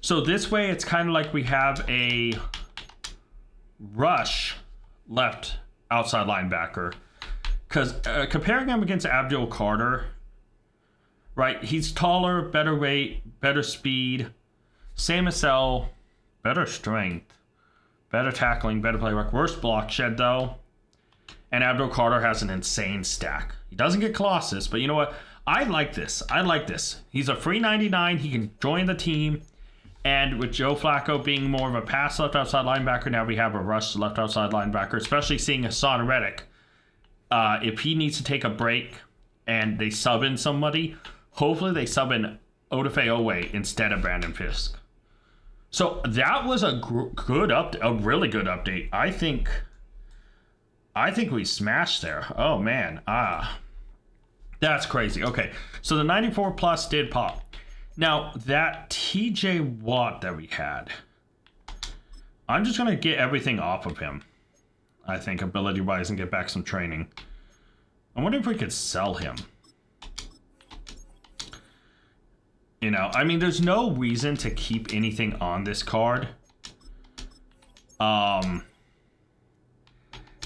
So this way, it's kind of like we have a rush left outside linebacker. Because comparing him against Abdul Carter... Right, he's taller, better weight, better speed, same as L, better strength, better tackling, better play work, worse block shed though. And Abdul Carter has an insane stack. He doesn't get Colossus, but you know what? I like this. I like this. He's a free 99. He can join the team. And with Joe Flacco being more of a pass left outside linebacker, now we have a rush left outside linebacker, especially seeing Hassan Reddick. If he needs to take a break and they sub in somebody... Hopefully they sub in Odafe Owe instead of Brandon Fisk. So that was a really good update. I think we smashed there. Oh man, that's crazy. Okay, so the 94 plus did pop. Now that TJ Watt that we had, I'm just gonna get everything off of him. I think ability wise and get back some training. I wonder if we could sell him. You know, I mean, there's no reason to keep anything on this card.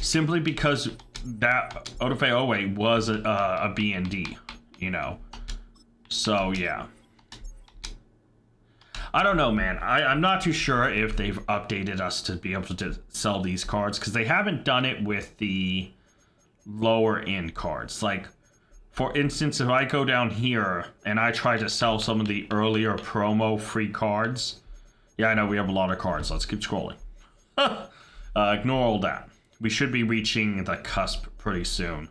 Simply because that Odafe Owe was a B&D, you know. So, yeah. I don't know, man. I'm not too sure if they've updated us to be able to sell these cards, because they haven't done it with the lower end cards. Like... For instance, if I go down here and I try to sell some of the earlier promo free cards. Yeah, I know we have a lot of cards. Let's keep scrolling. Ignore all that. We should be reaching the cusp pretty soon.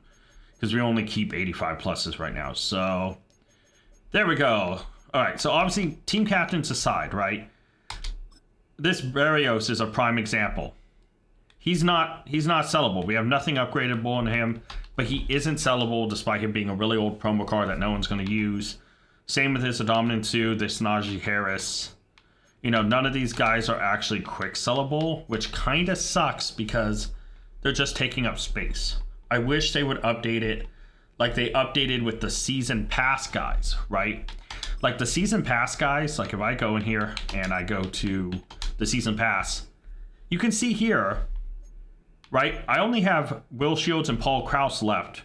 Because we only keep 85 pluses right now. So, there we go. Alright, so obviously, team captains aside, right? This Barrios is a prime example. He's not sellable. We have nothing upgradable in him. But he isn't sellable despite him being a really old promo card that no one's going to use. Same with his Adominant Sue, this Najee Harris. You know, none of these guys are actually quick sellable, which kind of sucks because they're just taking up space. I wish they would update it like they updated with the Season Pass guys, right? Like the Season Pass guys, like if I go in here and I go to the Season Pass, you can see here... Right, I only have Will Shields and Paul Krause left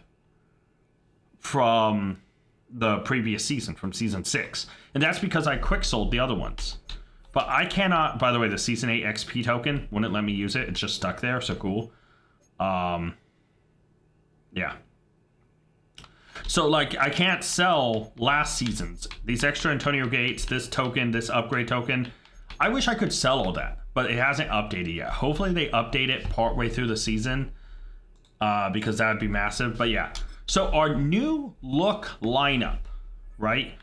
from the previous season from season 6, and that's because I quick sold the other ones. But I cannot. By the way, the season 8 XP token wouldn't let me use it. It's just stuck there. So cool. Yeah. So like I can't sell last season's these extra Antonio Gates, this token, this upgrade token. I wish I could sell all that, but it hasn't updated yet. Hopefully they update it partway through the season, because that would be massive. But yeah. So our new look lineup, right?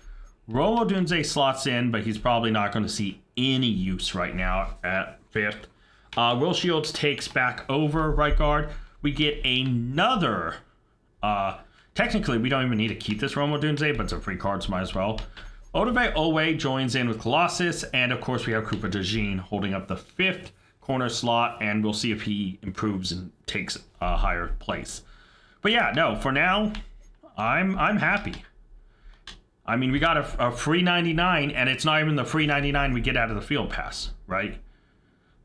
Romo Dunze slots in, but he's probably not going to see any use right now at 5th. Will Shields takes back over right guard. We get another. Technically, we don't even need to keep this Romo Dunze, but it's a free card, so might as well. Odove Owe joins in with Colossus, and of course we have Cooper DeJean holding up the 5th corner slot, and we'll see if he improves and takes a higher place. But yeah, no, for now, I'm happy. I mean, we got a free 99, and it's not even the free 99 we get out of the field pass, right?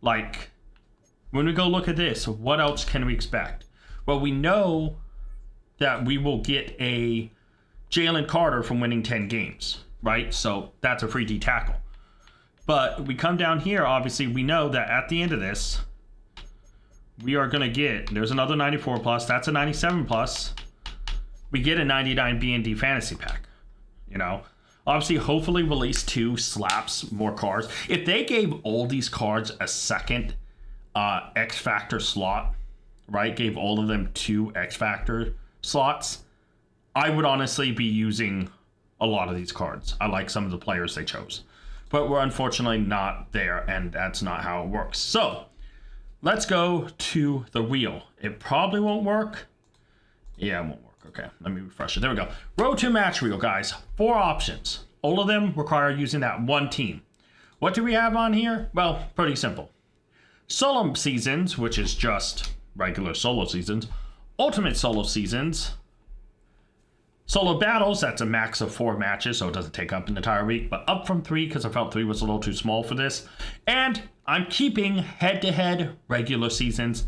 Like, when we go look at this, what else can we expect? Well, we know that we will get a Jalen Carter from winning 10 games, right? So that's a free D tackle. But we come down here, obviously, we know that at the end of this, we are going to get, there's another 94 plus, that's a 97 plus. We get a 99 B&D fantasy pack, you know? Obviously, hopefully release 2 slaps more cards. If they gave all these cards a second X Factor slot, right? Gave all of them 2 X Factor slots, I would honestly be using a lot of these cards. I like some of the players they chose. But we're unfortunately not there, and that's not how it works. So, let's go to the wheel. It probably won't work. Yeah, it won't work. Okay, let me refresh it. There we go. Road to match wheel, guys. 4 options. All of them require using that one team. What do we have on here? Well, pretty simple. Solo seasons, which is just regular solo seasons. Ultimate solo seasons. Solo battles, that's a max of 4 matches, so it doesn't take up an entire week, but up from 3 because I felt 3 was a little too small for this. And I'm keeping head-to-head regular seasons.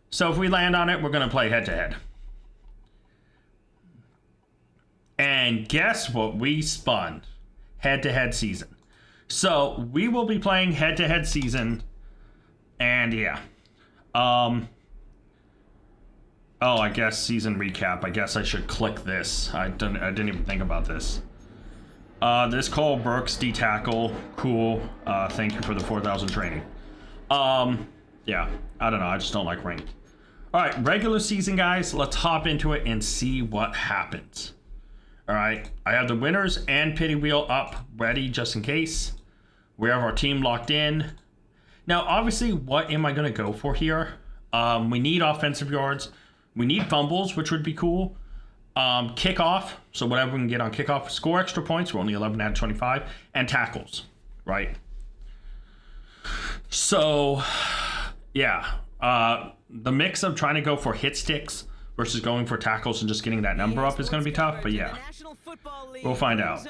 So if we land on it, we're going to play head-to-head. And guess what we spun? Head-to-head season. So we will be playing head-to-head season. And yeah. Oh, I guess season recap. I guess I should click this. I didn't even think about this. This Cole Burks D-tackle. Cool. Thank you for the 4,000 training. Yeah. I don't know. I just don't like ranked. All right. Regular season, guys. Let's hop into it and see what happens. All right. I have the winners and pity wheel up ready just in case. We have our team locked in. Now, obviously, what am I going to go for here? We need offensive yards. We need fumbles, which would be cool. Kickoff, so whatever we can get on kickoff. Score extra points, we're only 11 out of 25. And tackles, right? So, yeah. The mix of trying to go for hit sticks versus going for tackles and just getting that number up is going to be tough, but yeah. We'll find out.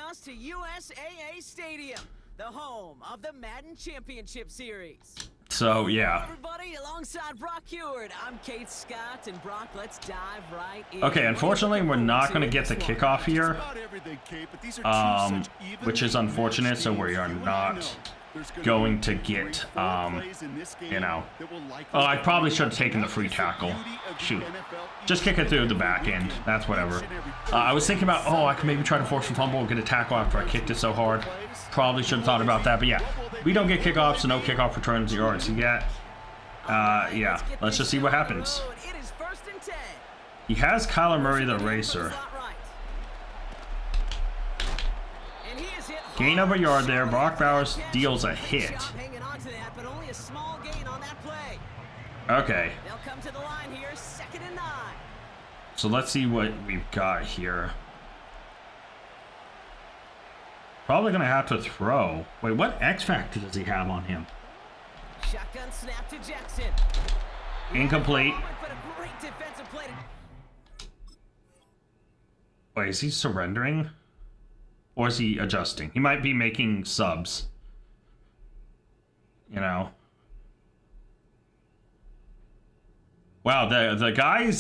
The home of the Madden Championship Series. So, yeah. Everybody, alongside Brock Heward, I'm Kate Scott, and Brock, let's dive right in. Okay, unfortunately, we're not going to get the kickoff here, which is unfortunate, so we are not going to get, you know. Oh, I probably should have taken the free tackle. Shoot. Just kick it through the back end. That's whatever. I was thinking about, I could maybe try to force a fumble and get a tackle after I kicked it so hard. Probably should have thought about that, but yeah. We don't get kickoffs, so no kickoff returns yards yet. Yeah. Let's just see what happens. He has Kyler Murray the racer. Gain of a yard there. Brock Bowers deals a hit. Okay. So let's see what we've got here. Probably gonna have to throw. Wait, what X Factor does he have on him? Shotgun snap to Jackson. Incomplete. Wait, is he surrendering? Or is he adjusting? He might be making subs. You know. Wow, the guy's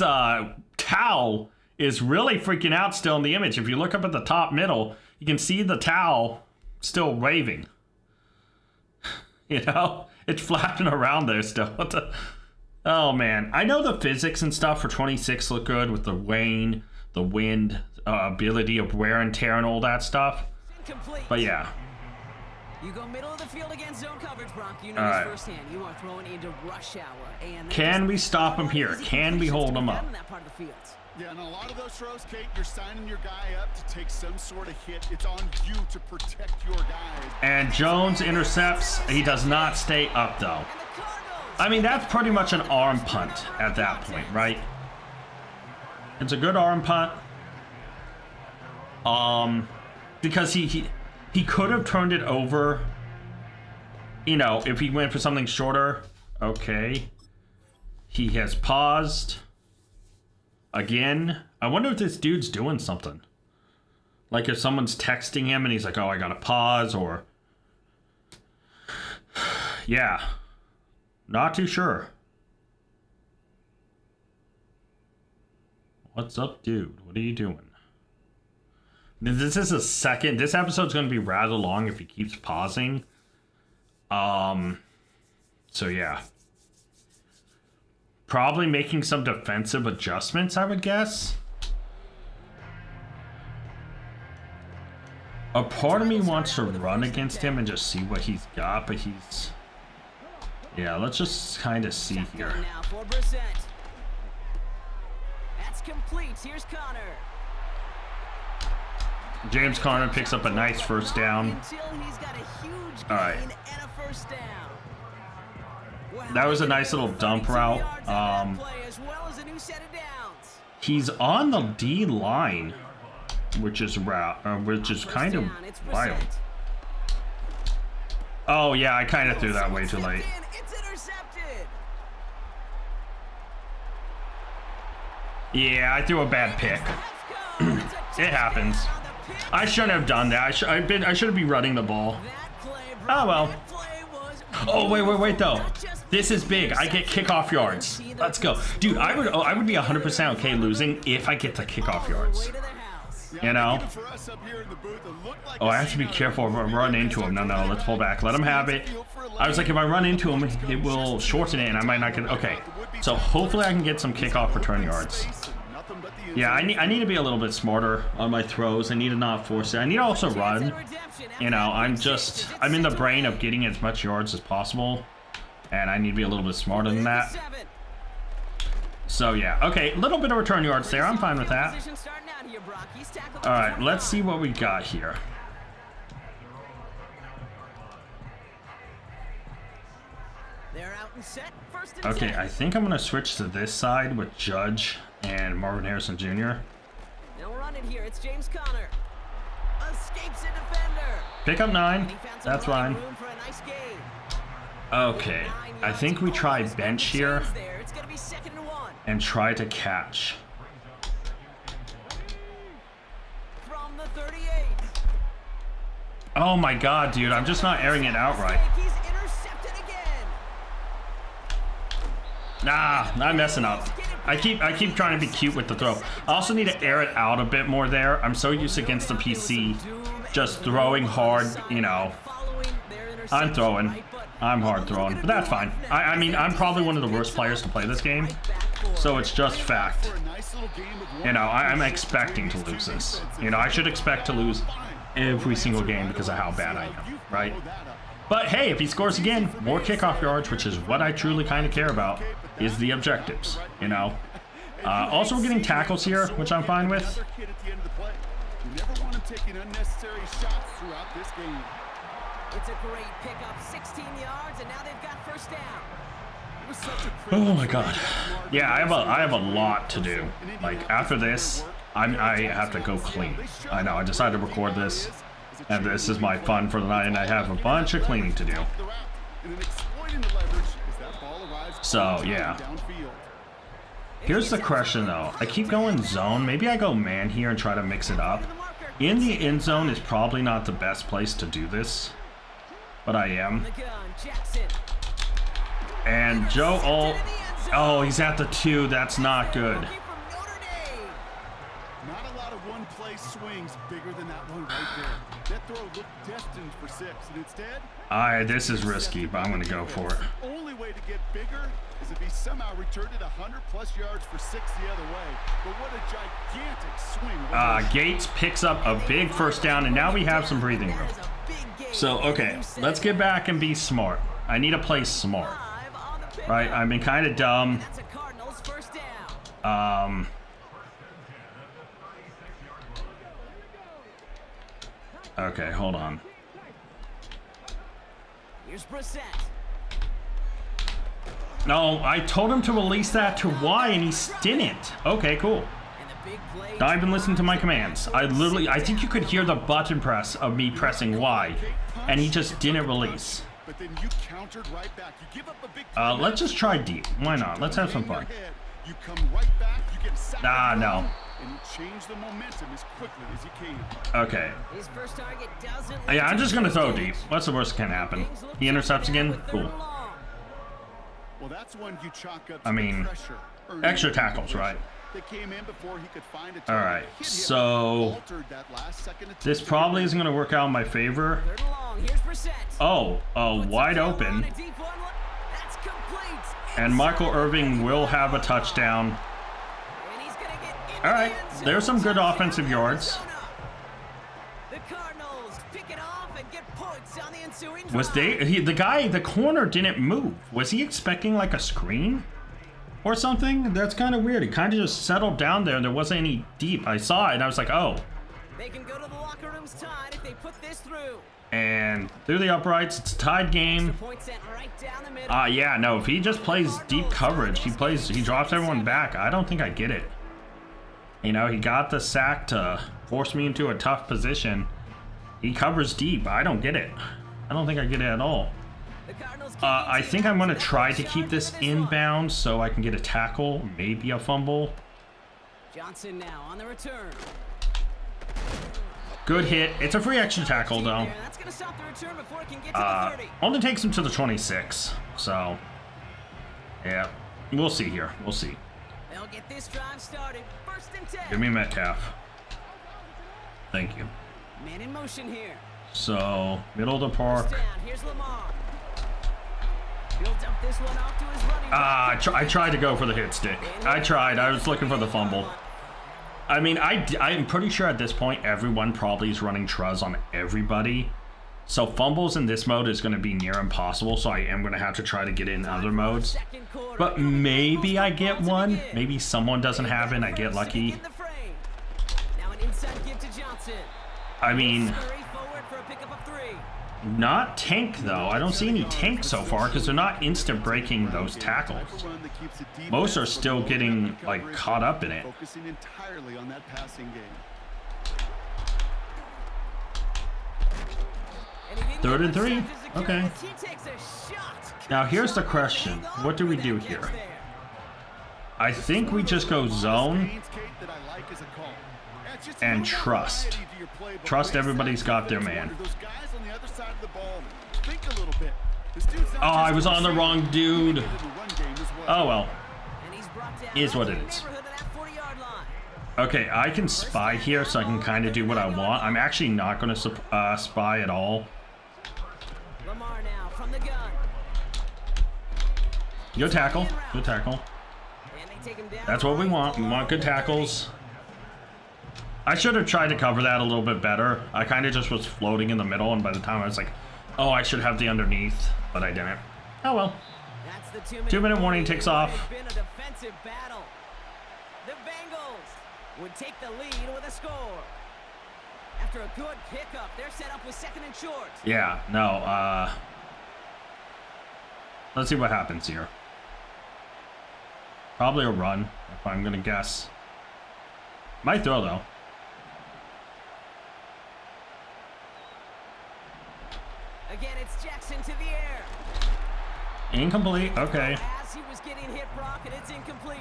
towel is really freaking out still in the image. If you look up at the top middle, you can see the towel still waving. You know, it's flapping around there still. What the? Oh man, I know the physics and stuff for 26 look good with the rain, the wind, ability of wear and tear and all that stuff. But yeah. You go middle of the field against zone coverage, Brock. You know this firsthand. You are throwing into rush hour. And can we stop him here? Can we hold him up? Yeah, and a lot of those throws, Kate, you're signing your guy up to take some sort of hit. It's on you to protect your guys. And Jones intercepts. He does not stay up, though. I mean, that's pretty much an arm punt at that point, right? It's a good arm punt. Because he could have turned it over, you know, if he went for something shorter. Okay. He has paused. Again. I wonder if this dude's doing something. Like if someone's texting him and he's like, oh, I gotta pause, or... Yeah. Not too sure. What's up, dude? What are you doing? This is this episode's going to be rather long if he keeps pausing. So yeah. Probably making some defensive adjustments, I would guess. A part of me wants to run against him and just see what he's got, but he's... Yeah, let's just kind of see here. That's complete. Here's Connor. James Conner picks up a nice first down. All right. That was a nice little dump route. He's on the D line, which is kind of wild. Oh yeah, I kind of threw that way too late. Yeah, I threw a bad pick. It happens. I shouldn't have done that. I should be running the ball. Oh well. Oh wait though. This is big. I get kickoff yards. Let's go, dude. I would be 100% okay losing if I get the kickoff yards. You know. Oh, I have to be careful if I run into him. No, let's pull back. Let him have it. I was like, if I run into him, it will shorten it, and I might not get. Okay, so hopefully I can get some kickoff return yards. Yeah, I need to be a little bit smarter on my throws. I need to not force it. I need to also run. You know, I'm in the brain of getting as much yards as possible, and I need to be a little bit smarter than that. So yeah, okay, a little bit of return yards there. I'm fine with that. All right, let's see what we got here. Okay, I think I'm gonna switch to this side with Judge and Marvin Harrison Jr. They'll run it here. It's James Conner. Escapes a defender. Pick up 9. That's fine. Okay, I think we try bench here and try to catch. From the 38. Oh my god, dude, I'm just not airing it out right. He's intercepted again. Nah, I'm messing up. I keep trying to be cute with the throw. I also need to air it out a bit more there. I'm so used against the PC, just throwing hard, you know. I'm throwing. I'm hard throwing, but that's fine. I mean, I'm probably one of the worst players to play this game, so it's just fact. You know, I'm expecting to lose this. You know, I should expect to lose every single game because of how bad I am, right? But hey, if he scores again, more kickoff yards, which is what I truly kind of care about, is the objectives, you know. Also, we're getting tackles here, which I'm fine with. It's a great pickup, 16 yards, and now they've got first down. Oh my god. Yeah, I have a lot to do. Like after this, I have to go clean. I know, I decided to record this, and this is my fun for the night, and I have a bunch of cleaning to do. So yeah. Here's the question though. I keep going zone. Maybe I go man here and try to mix it up. In the end zone is probably not the best place to do this, but I am. And Joe, oh, he's at the 2. That's not good. one play swings bigger than that one right there. That throw looked destined for 6, and instead... Alright, this is risky, but I'm going to go for it. The only way to get bigger is if he somehow returned it 100+ yards for 6 the other way. But what a gigantic swing. Gates picks up a big first down, and now we have some breathing room. So, okay, let's get back and be smart. I need to play smart. Right, I've been kind of dumb. Okay, hold on. Here's Brissett. No, I told him to release that to Y, and he didn't. Okay, cool. Now I've been listening to my commands. I think you could hear the button press of me pressing Y, and he just didn't release. But then you countered right back. You give up a big Let's just try deep. Why not? Let's have some fun. You come right back, you get a sack. No. And you change the momentum as quickly as you can. Okay. His first target doesn't Yeah, I'm just gonna throw deep. What's the worst that can happen? He intercepts again? Cool. Well, that's one you chalk up I mean, extra tackles, right? They came in before he could find a Alright, so this probably isn't going to work out in my favor. Oh, wide open. And Michael Irving will have a touchdown. Alright, there's some good offensive yards. The Cardinals pick it off and get points on the ensuing drive. Was the corner didn't move. Was he expecting like a screen? Or something? That's kind of weird. He kind of just settled down there and there wasn't any deep. I saw it and I was like, oh. They can go to the locker rooms tied if they put this through. And through the uprights, it's a tied game. Yeah, no, if he just plays deep coverage, he drops everyone back. I don't think I get it. You know, he got the sack to force me into a tough position. He covers deep. I don't get it. I don't think I get it at all. I think I'm going to try to keep this inbound so I can get a tackle, maybe a fumble. Johnson now on the return. Good hit. It's a free extra tackle, though. That's going to stop the return before it can get to the 30. Only takes him to the 26. So, yeah, we'll see here. We'll see. They'll get this drive started. First and 10. Give me Metcalf. Thank you. Man in motion here. So, middle of the park. Here's Lamar. Built up this one off to his running I tried to go for the hit stick. I tried. I was looking for the fumble. I mean, I'm pretty sure at this point everyone probably is running truz on everybody. So fumbles in this mode is going to be near impossible. So I am going to have to try to get it in other modes. But maybe I get one. Maybe someone doesn't have it and I get lucky. Now an inside give to Johnson. I mean, not tank though. I don't see any tank so far because they're not instant breaking those tackles. Most are still getting like caught up in it. Focusing entirely on that passing game. 3rd and 3. Okay. Now here's the question. What do we do here? I think we just go zone and trust. Trust everybody's got their man. Oh, I was on the wrong dude. Oh well. Is what it is. Okay, I can spy here so I can kind of do what I want. I'm actually not going to spy at all. Lamar now from the gun. Good tackle. Good tackle. That's what we want. We want good tackles. I should have tried to cover that a little bit better. I kind of just was floating in the middle, and by the time I was like, oh, I should have the underneath, but I didn't. Oh well. 2-minute warning ticks off. Been a defensive battle. The Bengals would take the lead with a score. After a good pickup, they're set up with 2nd and short. Yeah, no, let's see what happens here. Probably a run, if I'm gonna guess. Might throw though. Again, it's Jackson to the air. Incomplete. Okay. As he was getting hit, Brock, and it's incomplete.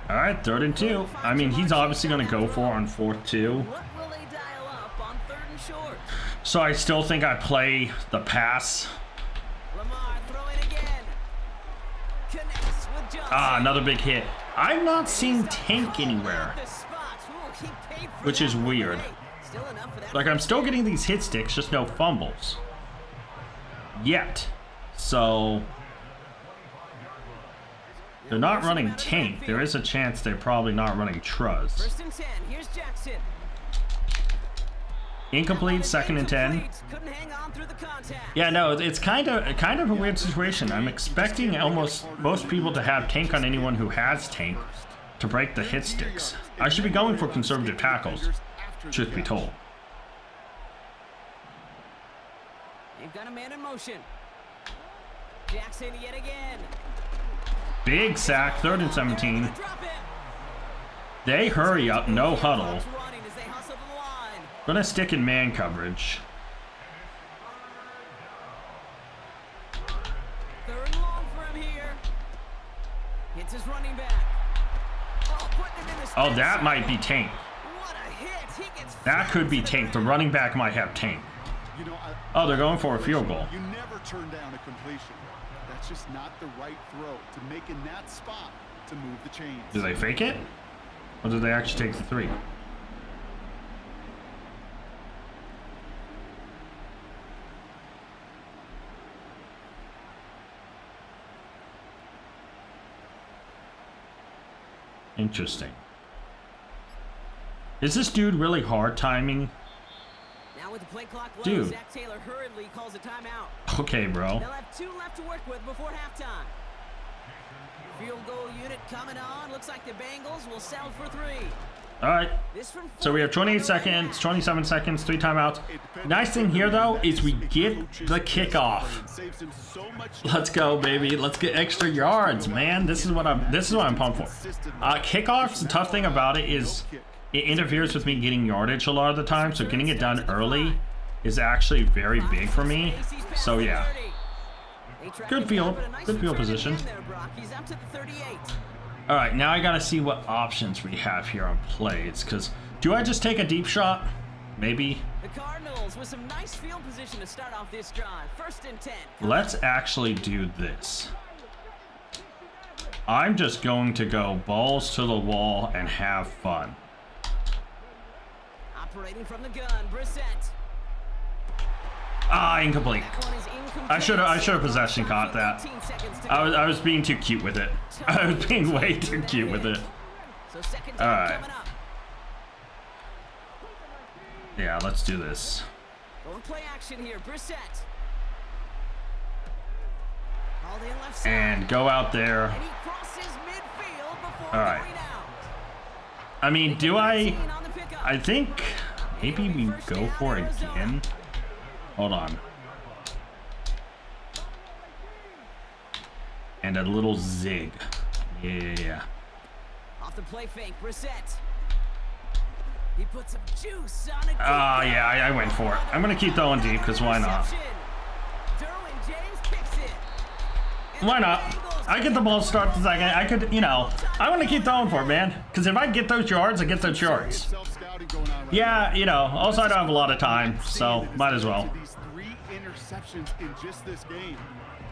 All right, 3rd and 2. I mean, he's obviously gonna go for on 4th too. What will they dial up on 3rd and short? So I still think I play the pass. Lamar throwing again. Connects with Johnson. Another big hit. I'm not seeing tank anywhere. The spot. Ooh, he paid which is weird. Still enough for that. Like, I'm still getting these hit sticks, just no fumbles. Yet. So... they're not running tank. There is a chance they're probably not running Truz. First and 10. Here's Jackson. Incomplete, second and 10. Couldn't hang on through the contact. Yeah, no, it's kind of a weird situation. I'm expecting almost most people to have tank on anyone who has tank to break the hit sticks. I should be going for conservative tackles, truth be told. They've got a man in motion. Jackson yet again. Big sack, 3rd and 17. Drop it. They hurry up, no huddle. Running as they hustle to the line. Gonna stick in man coverage. 3rd and long for him here. Hits his running back. Oh, putting him in the Oh, that might be tank. What a hit. He gets That could be tank. The running back might have tank. You know, Oh, they're going for a field goal. you never turn down a completion. That's just not the right throw to make in that spot to move the chains. Do they fake it? Or do they actually take the 3? Interesting. Is this dude really hard timing? Now with the play clock low, Dude. Zach Taylor hurriedly calls a timeout. Okay, bro. They'll have 2 left to work with before halftime. Field goal unit coming on. Looks like the Bengals will settle for 3. All right. This from So we have 28 seconds, 27 seconds, 3 timeouts. Nice thing here, though, is we get the kickoff. Saves him so much. Let's go, baby. Let's get extra yards, man. This is what I'm pumped for. Kickoffs, the tough thing about it is it interferes with me getting yardage a lot of the time, so getting it done early is actually very big for me. So yeah, good field position. All right, now I gotta see what options we have here on plays, because do I just take a deep shot? Maybe. The Cardinals with some nice field position to start off this drive. 1st and 10. Let's actually do this. I'm just going to go balls to the wall and have fun. Operating from the gun, Brissett. Ah, incomplete. That one is incomplete. I should have possession caught that. 18 seconds to go. I was being too cute with it. I was being way too cute with it. So second All down right. coming up. Yeah, let's do this. Going play action here, Brissett. All the left side. And go out there. And he crosses midfield before All right. going out. I mean, do I... 18 on the pickup. I think maybe we go for it again. Hold on. And a little zig. Yeah. Off the play fake, Brissett. He put some juice on it. Yeah, I went for it. I'm going to keep throwing deep, because why not? Derwin James kicks it. And Why the not? Bengals I get the ball to start the second. I could, you know, I want to keep throwing for it, man. Because if I get those yards, I get those yards. Self-scouting going on right Yeah, you know, also I don't have a lot of time, so might as well. These 3 interceptions in just this game.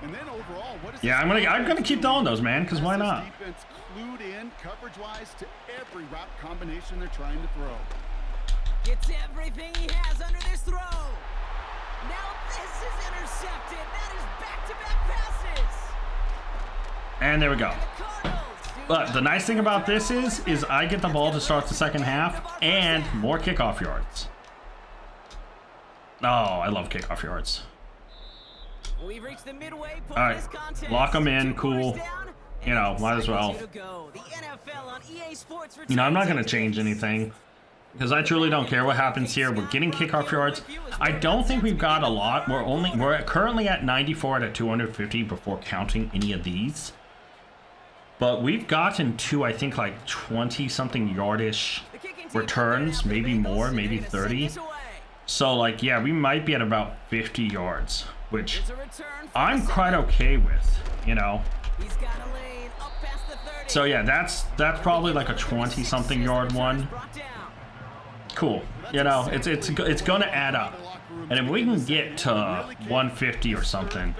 And then overall, what is Yeah, I'm gonna keep throwing those, man, because why not? Defense clued in coverage-wise to every route combination they're trying to throw. gets everything he has under this throw. Now this is intercepted. That is back-to-back passes. And there we go. The Cardinals do But the nice thing about this is I get the ball to start the second half and more kickoff yards. Oh, I love kickoff yards. We've reached the midway point All right, of this contest. lock 'em in, 2 quarters cool. down, and You know, might as exciting well. two to go. The NFL on EA Sports You know, I'm not going to returns change after anything because I truly don't care what happens here. We're getting kickoff yards. I don't think we've got a lot. We're currently at 94 out of 250 before counting any of these. But we've gotten to, I think, like 20-something yardish the kicking team returns, coming maybe after the more, Bengals. maybe They're gonna send 30. this away. So, like, yeah, we might be at about 50 yards, which It's a return for I'm the quite second. okay with, you know. He's got a lane up past the 30. So yeah, that's probably like a 20-something yard one. Brought down. Cool. You know, it's gonna add up. And if we can get to 150 or something,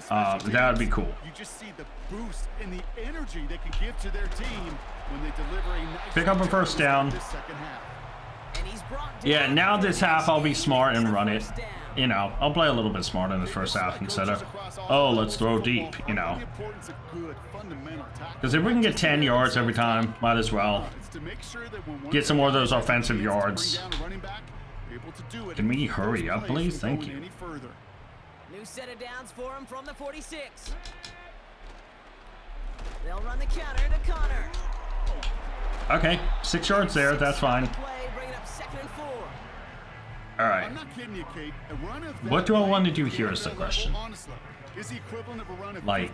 that would be cool. You just see the boost and the energy they can give to their team when they deliver a nice Pick up a first down. this second half. Yeah, now this half I'll be smart and run it. You know, I'll play a little bit smarter in the first half instead of, oh, let's throw deep, you know. Because if we can get 10 yards every time, might as well. Get some more of those offensive yards. Can we hurry up, please? Thank you. New set of downs for him from the 46. They'll run the counter to Connor. Okay, 6 yards there, that's fine. Alright. What do I want to do here is the question. Like,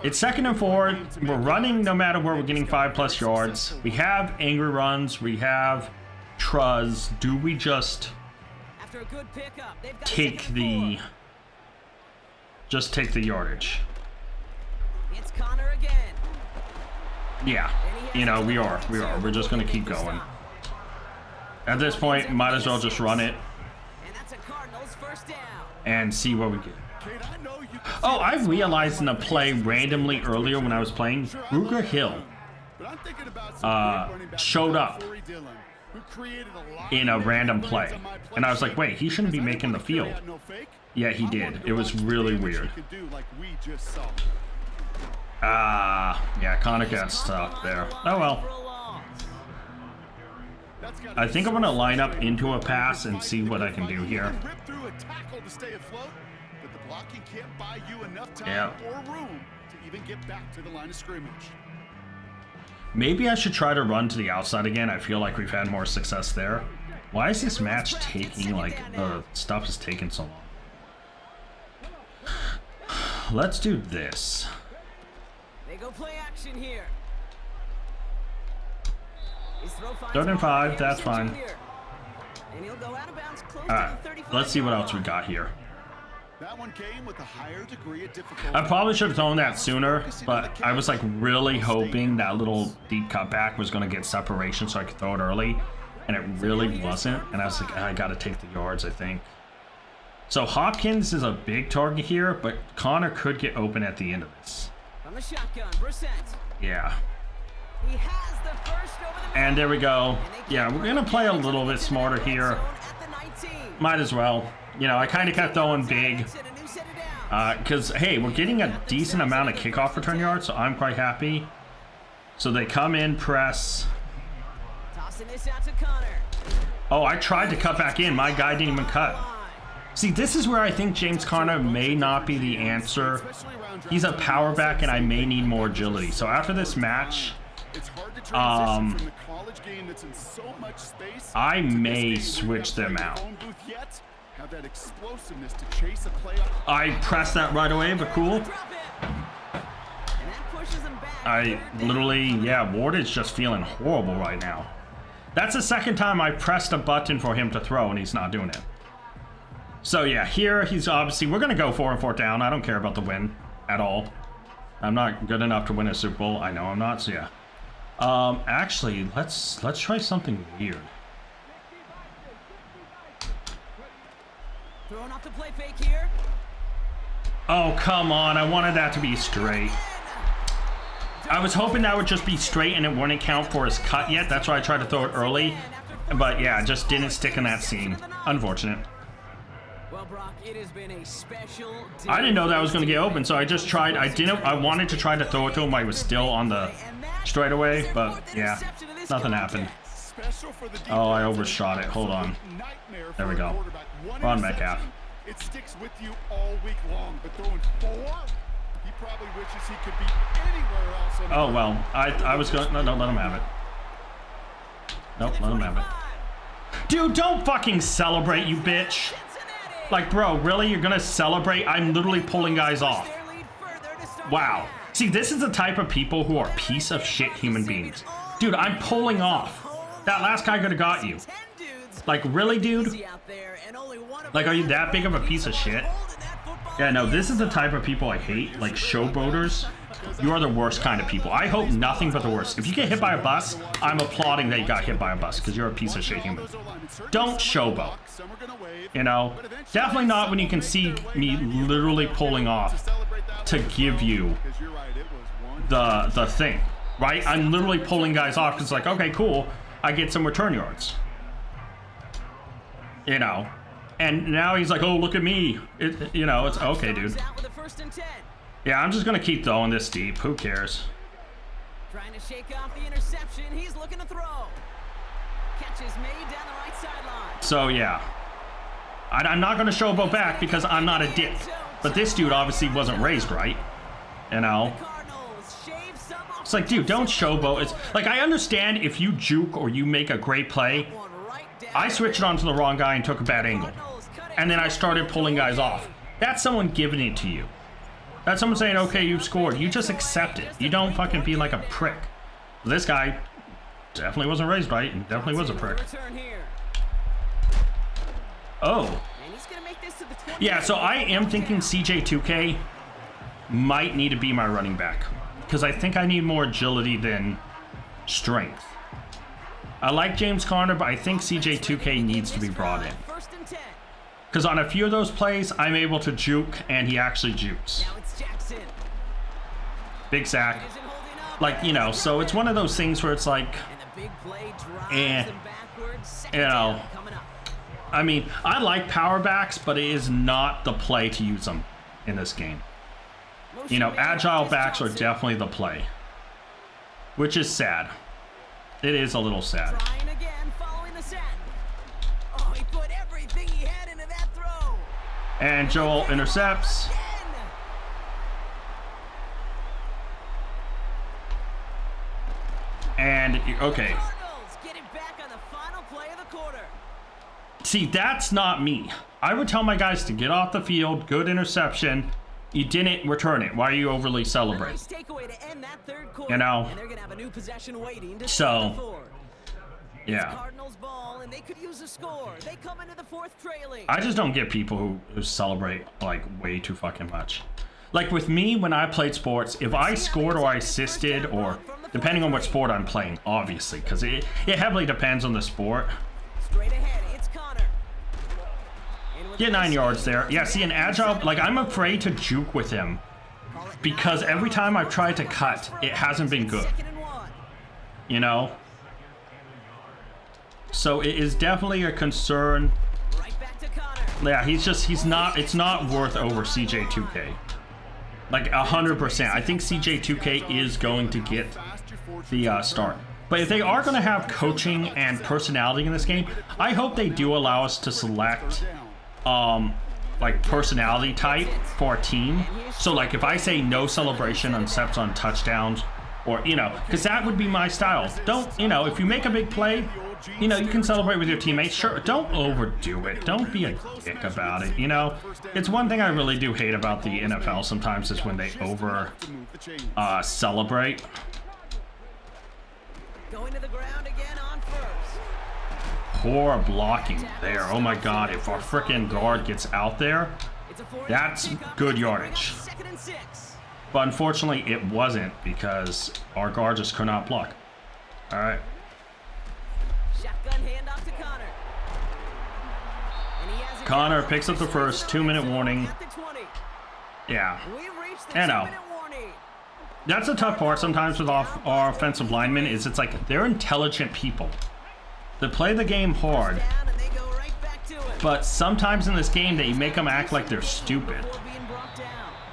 it's 2nd and 4. We're running no matter where we're getting 5+ yards. We have angry runs. We have truz. Do we just take the yardage? It's Connor again. Yeah, you know, we are. We're just gonna keep going. At this point, might as well just run it and see what we get. Oh, I realized in a play randomly earlier when I was playing, Ruger Hill showed up in a random play. And I was like, wait, he shouldn't be making the field. Yeah, he did. It was really weird. Yeah, Connor got stuck there. Oh well. I think I'm gonna line up into a pass and see what I can do here. Yeah. Maybe I should try to run to the outside again. I feel like we've had more success there. Why is this match taking, like, the stuff is taking so long? Let's do this. They go play action here. 3rd and 5, that's fine. Alright, let's see what else we got here. I probably should have thrown that sooner, but I was like really hoping that little deep cutback was going to get separation so I could throw it early, and it really wasn't. And I was like, I got to take the yards, I think. So Hopkins is a big target here, but Connor could get open at the end of this. From the shotgun, Brissett. Yeah. He has the first over the and there we go. Yeah, we're going to play a little bit smarter here. Might as well. You know, I kind of kept throwing big. Because, hey, we're getting a decent amount of kickoff return yards, so I'm quite happy. So they come in, press. Oh, I tried to cut back in. My guy didn't even cut. See, this is where I think James Conner may not be the answer. He's a power back, and I may need more agility. So after this match, I may switch them out. I pressed that right away, but cool. I literally, yeah, Ward is just feeling horrible right now. That's the second time I pressed a button for him to throw, and he's not doing it. So yeah, here he's obviously, we're gonna go 4 and 4 down. I don't care about the win at all. I'm not good enough to win a Super Bowl. I know I'm not, so yeah. Actually, let's try something weird. Throwing off the play fake here. Oh, come on. I wanted that to be straight. I was hoping that would just be straight and it wouldn't count for his cut yet. That's why I tried to throw it early. But yeah, it just didn't stick in that seam. Unfortunate. Well, Brock, it has been a special day. I didn't know that was going to get open, so I just tried. I wanted to try to throw it to him while he was still on the straightaway, but yeah, nothing happened. Oh, I overshot it. Hold on. There we go. Ron Metcalf. It sticks with you all week long, but throwing 4, he probably wishes he could be anywhere else. Oh well, I was going. No, let him have it. Nope, let him have it. Dude, don't fucking celebrate, you bitch. Like, bro, really? You're gonna celebrate? I'm literally pulling guys off. Wow. See, this is the type of people who are piece of shit human beings. Dude, I'm pulling off. That last guy could have got you. Like, really, dude? Like, are you that big of a piece of shit? Yeah, no, this is the type of people I hate. Like, showboaters. You are the worst kind of people. I hope nothing but the worst. If you get hit by a bus, I'm applauding that you got hit by a bus, because you're a piece of shit human. Don't showboat. You know? Definitely not when you can see me literally pulling off to give you the thing. Right? I'm literally pulling guys off because it's like, okay, cool. I get some return yards. You know, and now he's like, oh, look at me. You know, it's okay, dude. Yeah, I'm just gonna keep throwing this deep. Who cares? Trying to shake off the interception. He's looking to throw. Catch is made down the right sideline. So yeah, I'm not gonna showboat back because I'm not a dick. But this dude obviously wasn't raised right. You know. It's like, dude, don't showboat. It's like, I understand if you juke or you make a great play. I switched it onto the wrong guy and took a bad angle. And then I started pulling guys off. That's someone giving it to you. That's someone saying, okay, you scored. You just accept it. You don't fucking be like a prick. This guy definitely wasn't raised right and definitely was a prick. Oh. Yeah, so I am thinking CJ2K might need to be my running back. Because I think I need more agility than strength. I like James Conner, but I think CJ2K needs to be brought in. Because on a few of those plays, I'm able to juke, and he actually jukes. Big sack. Like, you know, so it's one of those things where it's like, you know, I mean, I like power backs, but it is not the play to use them in this game. You know, agile backs are definitely the play, which is sad. It is a little sad. And Joel intercepts. And, okay. See, that's not me. I would tell my guys to get off the field, good interception. You didn't return it. Why are you overly celebrating? You know? So, yeah. I just don't get people who celebrate like way too fucking much. Like with me, when I played sports, if I scored or I assisted, or depending on what sport I'm playing, obviously, because it heavily depends on the sport. Get 9 yards there. Yeah, see, an agile, like, I'm afraid to juke with him because every time I've tried to cut, it hasn't been good. You know? So it is definitely a concern. Yeah, he's not, it's not worth over CJ2K. Like, 100%. I think CJ2K is going to get the start. But if they are going to have coaching and personality in this game, I hope they do allow us to select like personality type for a team. So like if I say no celebration on steps on touchdowns, or you know, because that would be my style. Don't, you know, if you make a big play, you know, you can celebrate with your teammates. Sure, don't overdo it. Don't be a dick about it. You know, it's one thing I really do hate about the NFL sometimes is when they over celebrate. Going to the ground again on first. Poor blocking there. Oh my god, if our frickin' guard gets out there, that's good yardage. But unfortunately, it wasn't because our guard just could not block. Alright. Connor picks up the first, 2-minute warning. Yeah. I know. That's the tough part sometimes with our offensive linemen is it's like they're intelligent people. They play the game hard, but sometimes in this game they make them act like they're stupid.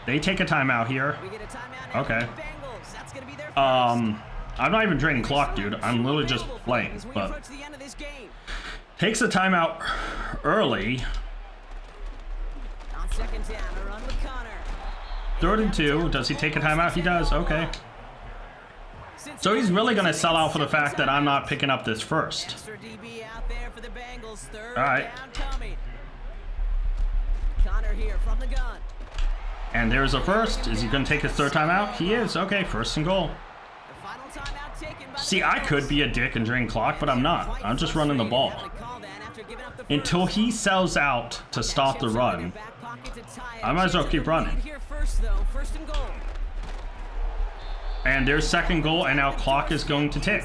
They take a timeout here. Okay. I'm not even draining clock, dude. I'm literally just playing, but takes a timeout early. 3rd and 2. Does he take a timeout? He does. Okay. So he's really going to sell out for the fact that I'm not picking up this first. Alright. And there's a first. Is he going to take his 3rd timeout? He is. Okay, 1st and goal. See, I could be a dick and drain clock, but I'm not. I'm just running the ball. Until he sells out to stop the run, I might as well keep running. And there's 2nd goal, and now clock is going to tick.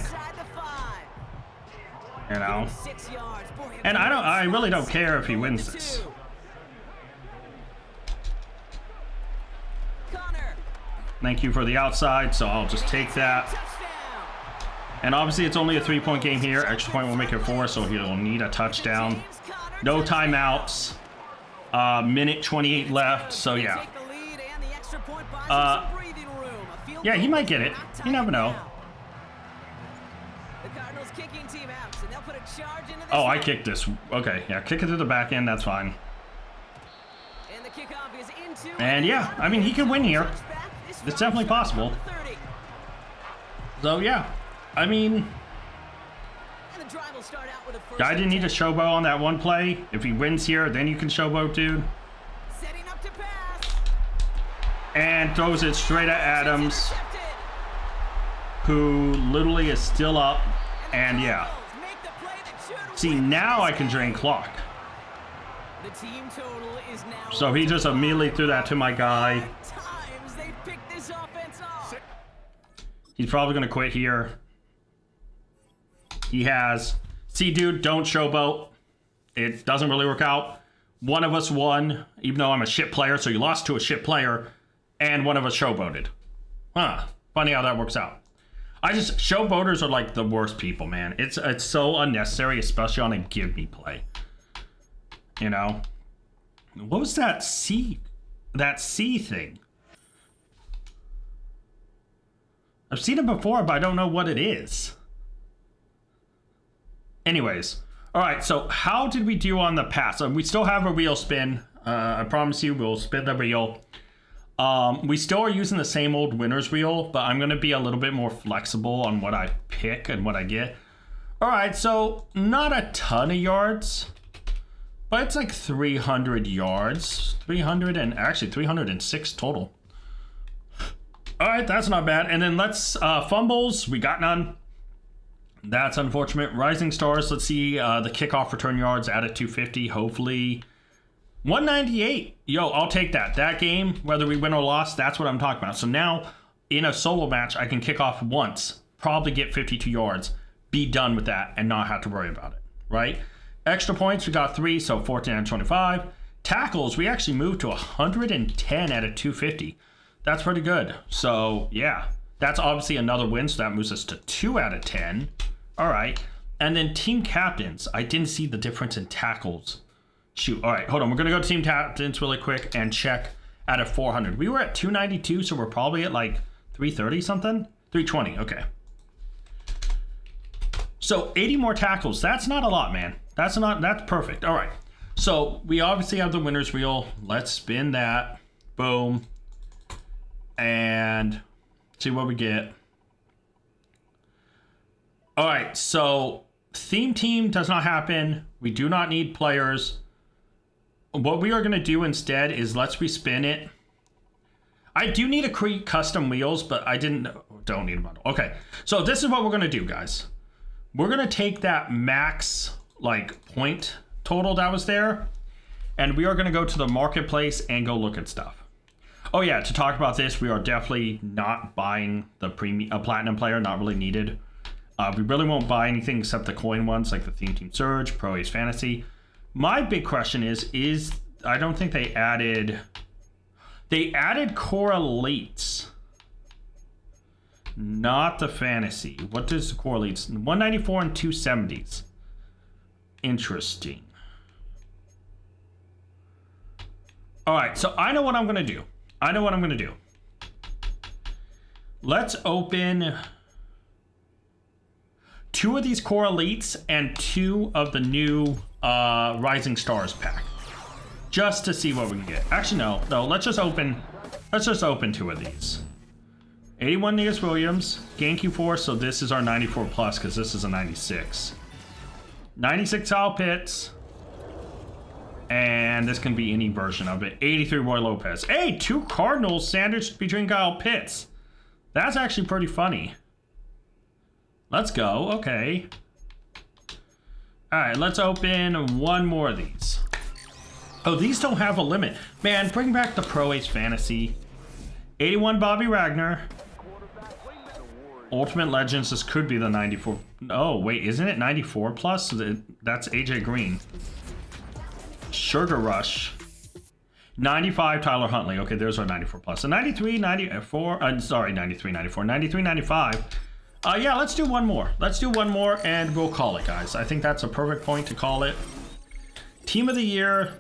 You know? And I really don't care if he wins this. Thank you for the outside, so I'll just take that. And obviously it's only a 3-point game here. Extra point will make it 4, so he'll need a touchdown. No timeouts. Minute 28 left, so yeah. Yeah, he might get it. You never know. Oh, I kicked this. Okay, yeah, kick it to the back end. That's fine. And yeah, I mean, he can win here. It's definitely possible. So yeah, I mean, guy didn't need to showboat on that one play. If he wins here, then you can showboat, dude. And throws it straight at Adams, who literally is still up. And yeah. See, now I can drain clock. So he just immediately threw that to my guy. He's probably going to quit here. He has. See, dude, don't showboat. It doesn't really work out. One of us won, even though I'm a shit player, so you lost to a shit player, and one of us showboated. Huh. Funny how that works out. Showboaters are like the worst people, man. It's so unnecessary, especially on a give me play. You know? What was that C thing? I've seen it before, but I don't know what it is. Anyways. Alright, so how did we do on the pass? We still have a wheel spin. I promise you we'll spin the wheel. We still are using the same old winner's wheel, but I'm going to be a little bit more flexible on what I pick and what I get. Alright, so not a ton of yards, but it's like 300 yards. 306 total. Alright, that's not bad. And then let's, fumbles, we got none. That's unfortunate. Rising stars, let's see the kickoff return yards added 250, hopefully. 198. Yo, I'll take that. That game, whether we win or lost, that's what I'm talking about. So now, in a solo match, I can kick off once, probably get 52 yards, be done with that, and not have to worry about it, right? Extra points, we got 3, so 14 out of 25. Tackles, we actually moved to 110 out of 250. That's pretty good. So, yeah. That's obviously another win, so that moves us to 2 out of 10. All right. And then team captains, I didn't see the difference in tackles. Shoot. All right, hold on. We're going to go to team captains really quick and check out of 400. We were at 292, so we're probably at like 330 something. 320. Okay. So 80 more tackles. That's not a lot, man. That's perfect. All right. So we obviously have the winner's wheel. Let's spin that. Boom. And see what we get. All right. So theme team does not happen. We do not need players. What we are going to do instead is let's respin it. I do need to create custom wheels, but I don't need a bundle. Okay, so this is what we're going to do, guys. We're going to take that max like point total that was there, and we are going to go to the marketplace and go look at stuff. Oh yeah, to talk about this, we are definitely not buying the platinum player, not really needed. We really won't buy anything except the coin ones like the Theme Team Surge, Pro Ace Fantasy. My big question is I don't think they added correlates, not the fantasy. What does the correlates? 194 and 270s. Interesting. All right, so I know what I'm gonna do. Let's open 2 of these correlates and 2 of the new Rising Stars pack, just to see what we can get. Actually, no. Let's just open 2 of these. 81 Negus Williams, gain Q4. So this is our 94 plus because this is a 96. 96 Kyle Pitts, and this can be any version of it. 83 Roy Lopez. Hey, 2 Cardinals sandwiched between Kyle Pitts. That's actually pretty funny. Let's go. Okay. All right, let's open 1 more of these. Oh, these don't have a limit. Man, bring back the Pro Ace Fantasy. 81 Bobby Wagner. Ultimate Legends, this could be the 94. Oh, wait, isn't it 94 plus? That's AJ Green. Sugar Rush. 95 Tyler Huntley. Okay, there's our 94 plus. So 93, 94. Sorry, 93, 94. 93, 95. Yeah, let's do one more. Let's do one more, and we'll call it, guys. I think that's a perfect point to call it. Team of the Year,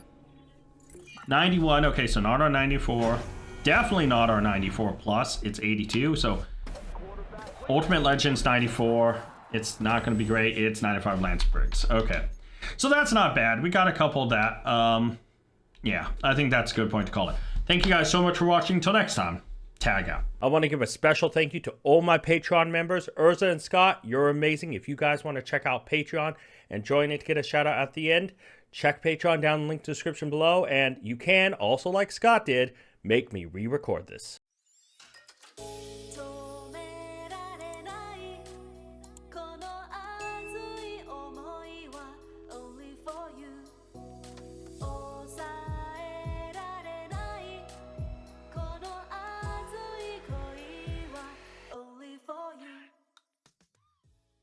91. Okay, so not our 94. Definitely not our 94 plus. It's 82. So Ultimate Legends 94. It's not going to be great. It's 95 Lance Briggs. Okay, so that's not bad. We got a couple of that. Yeah, I think that's a good point to call it. Thank you guys so much for watching. Until next time, tag out. I want to give a special thank you to all my Patreon members. Urza and Scott, you're amazing. If you guys want to check out Patreon and join it to get a shout out at the end, check Patreon down in the link to the description below. And you can also, like Scott did, make me re-record this.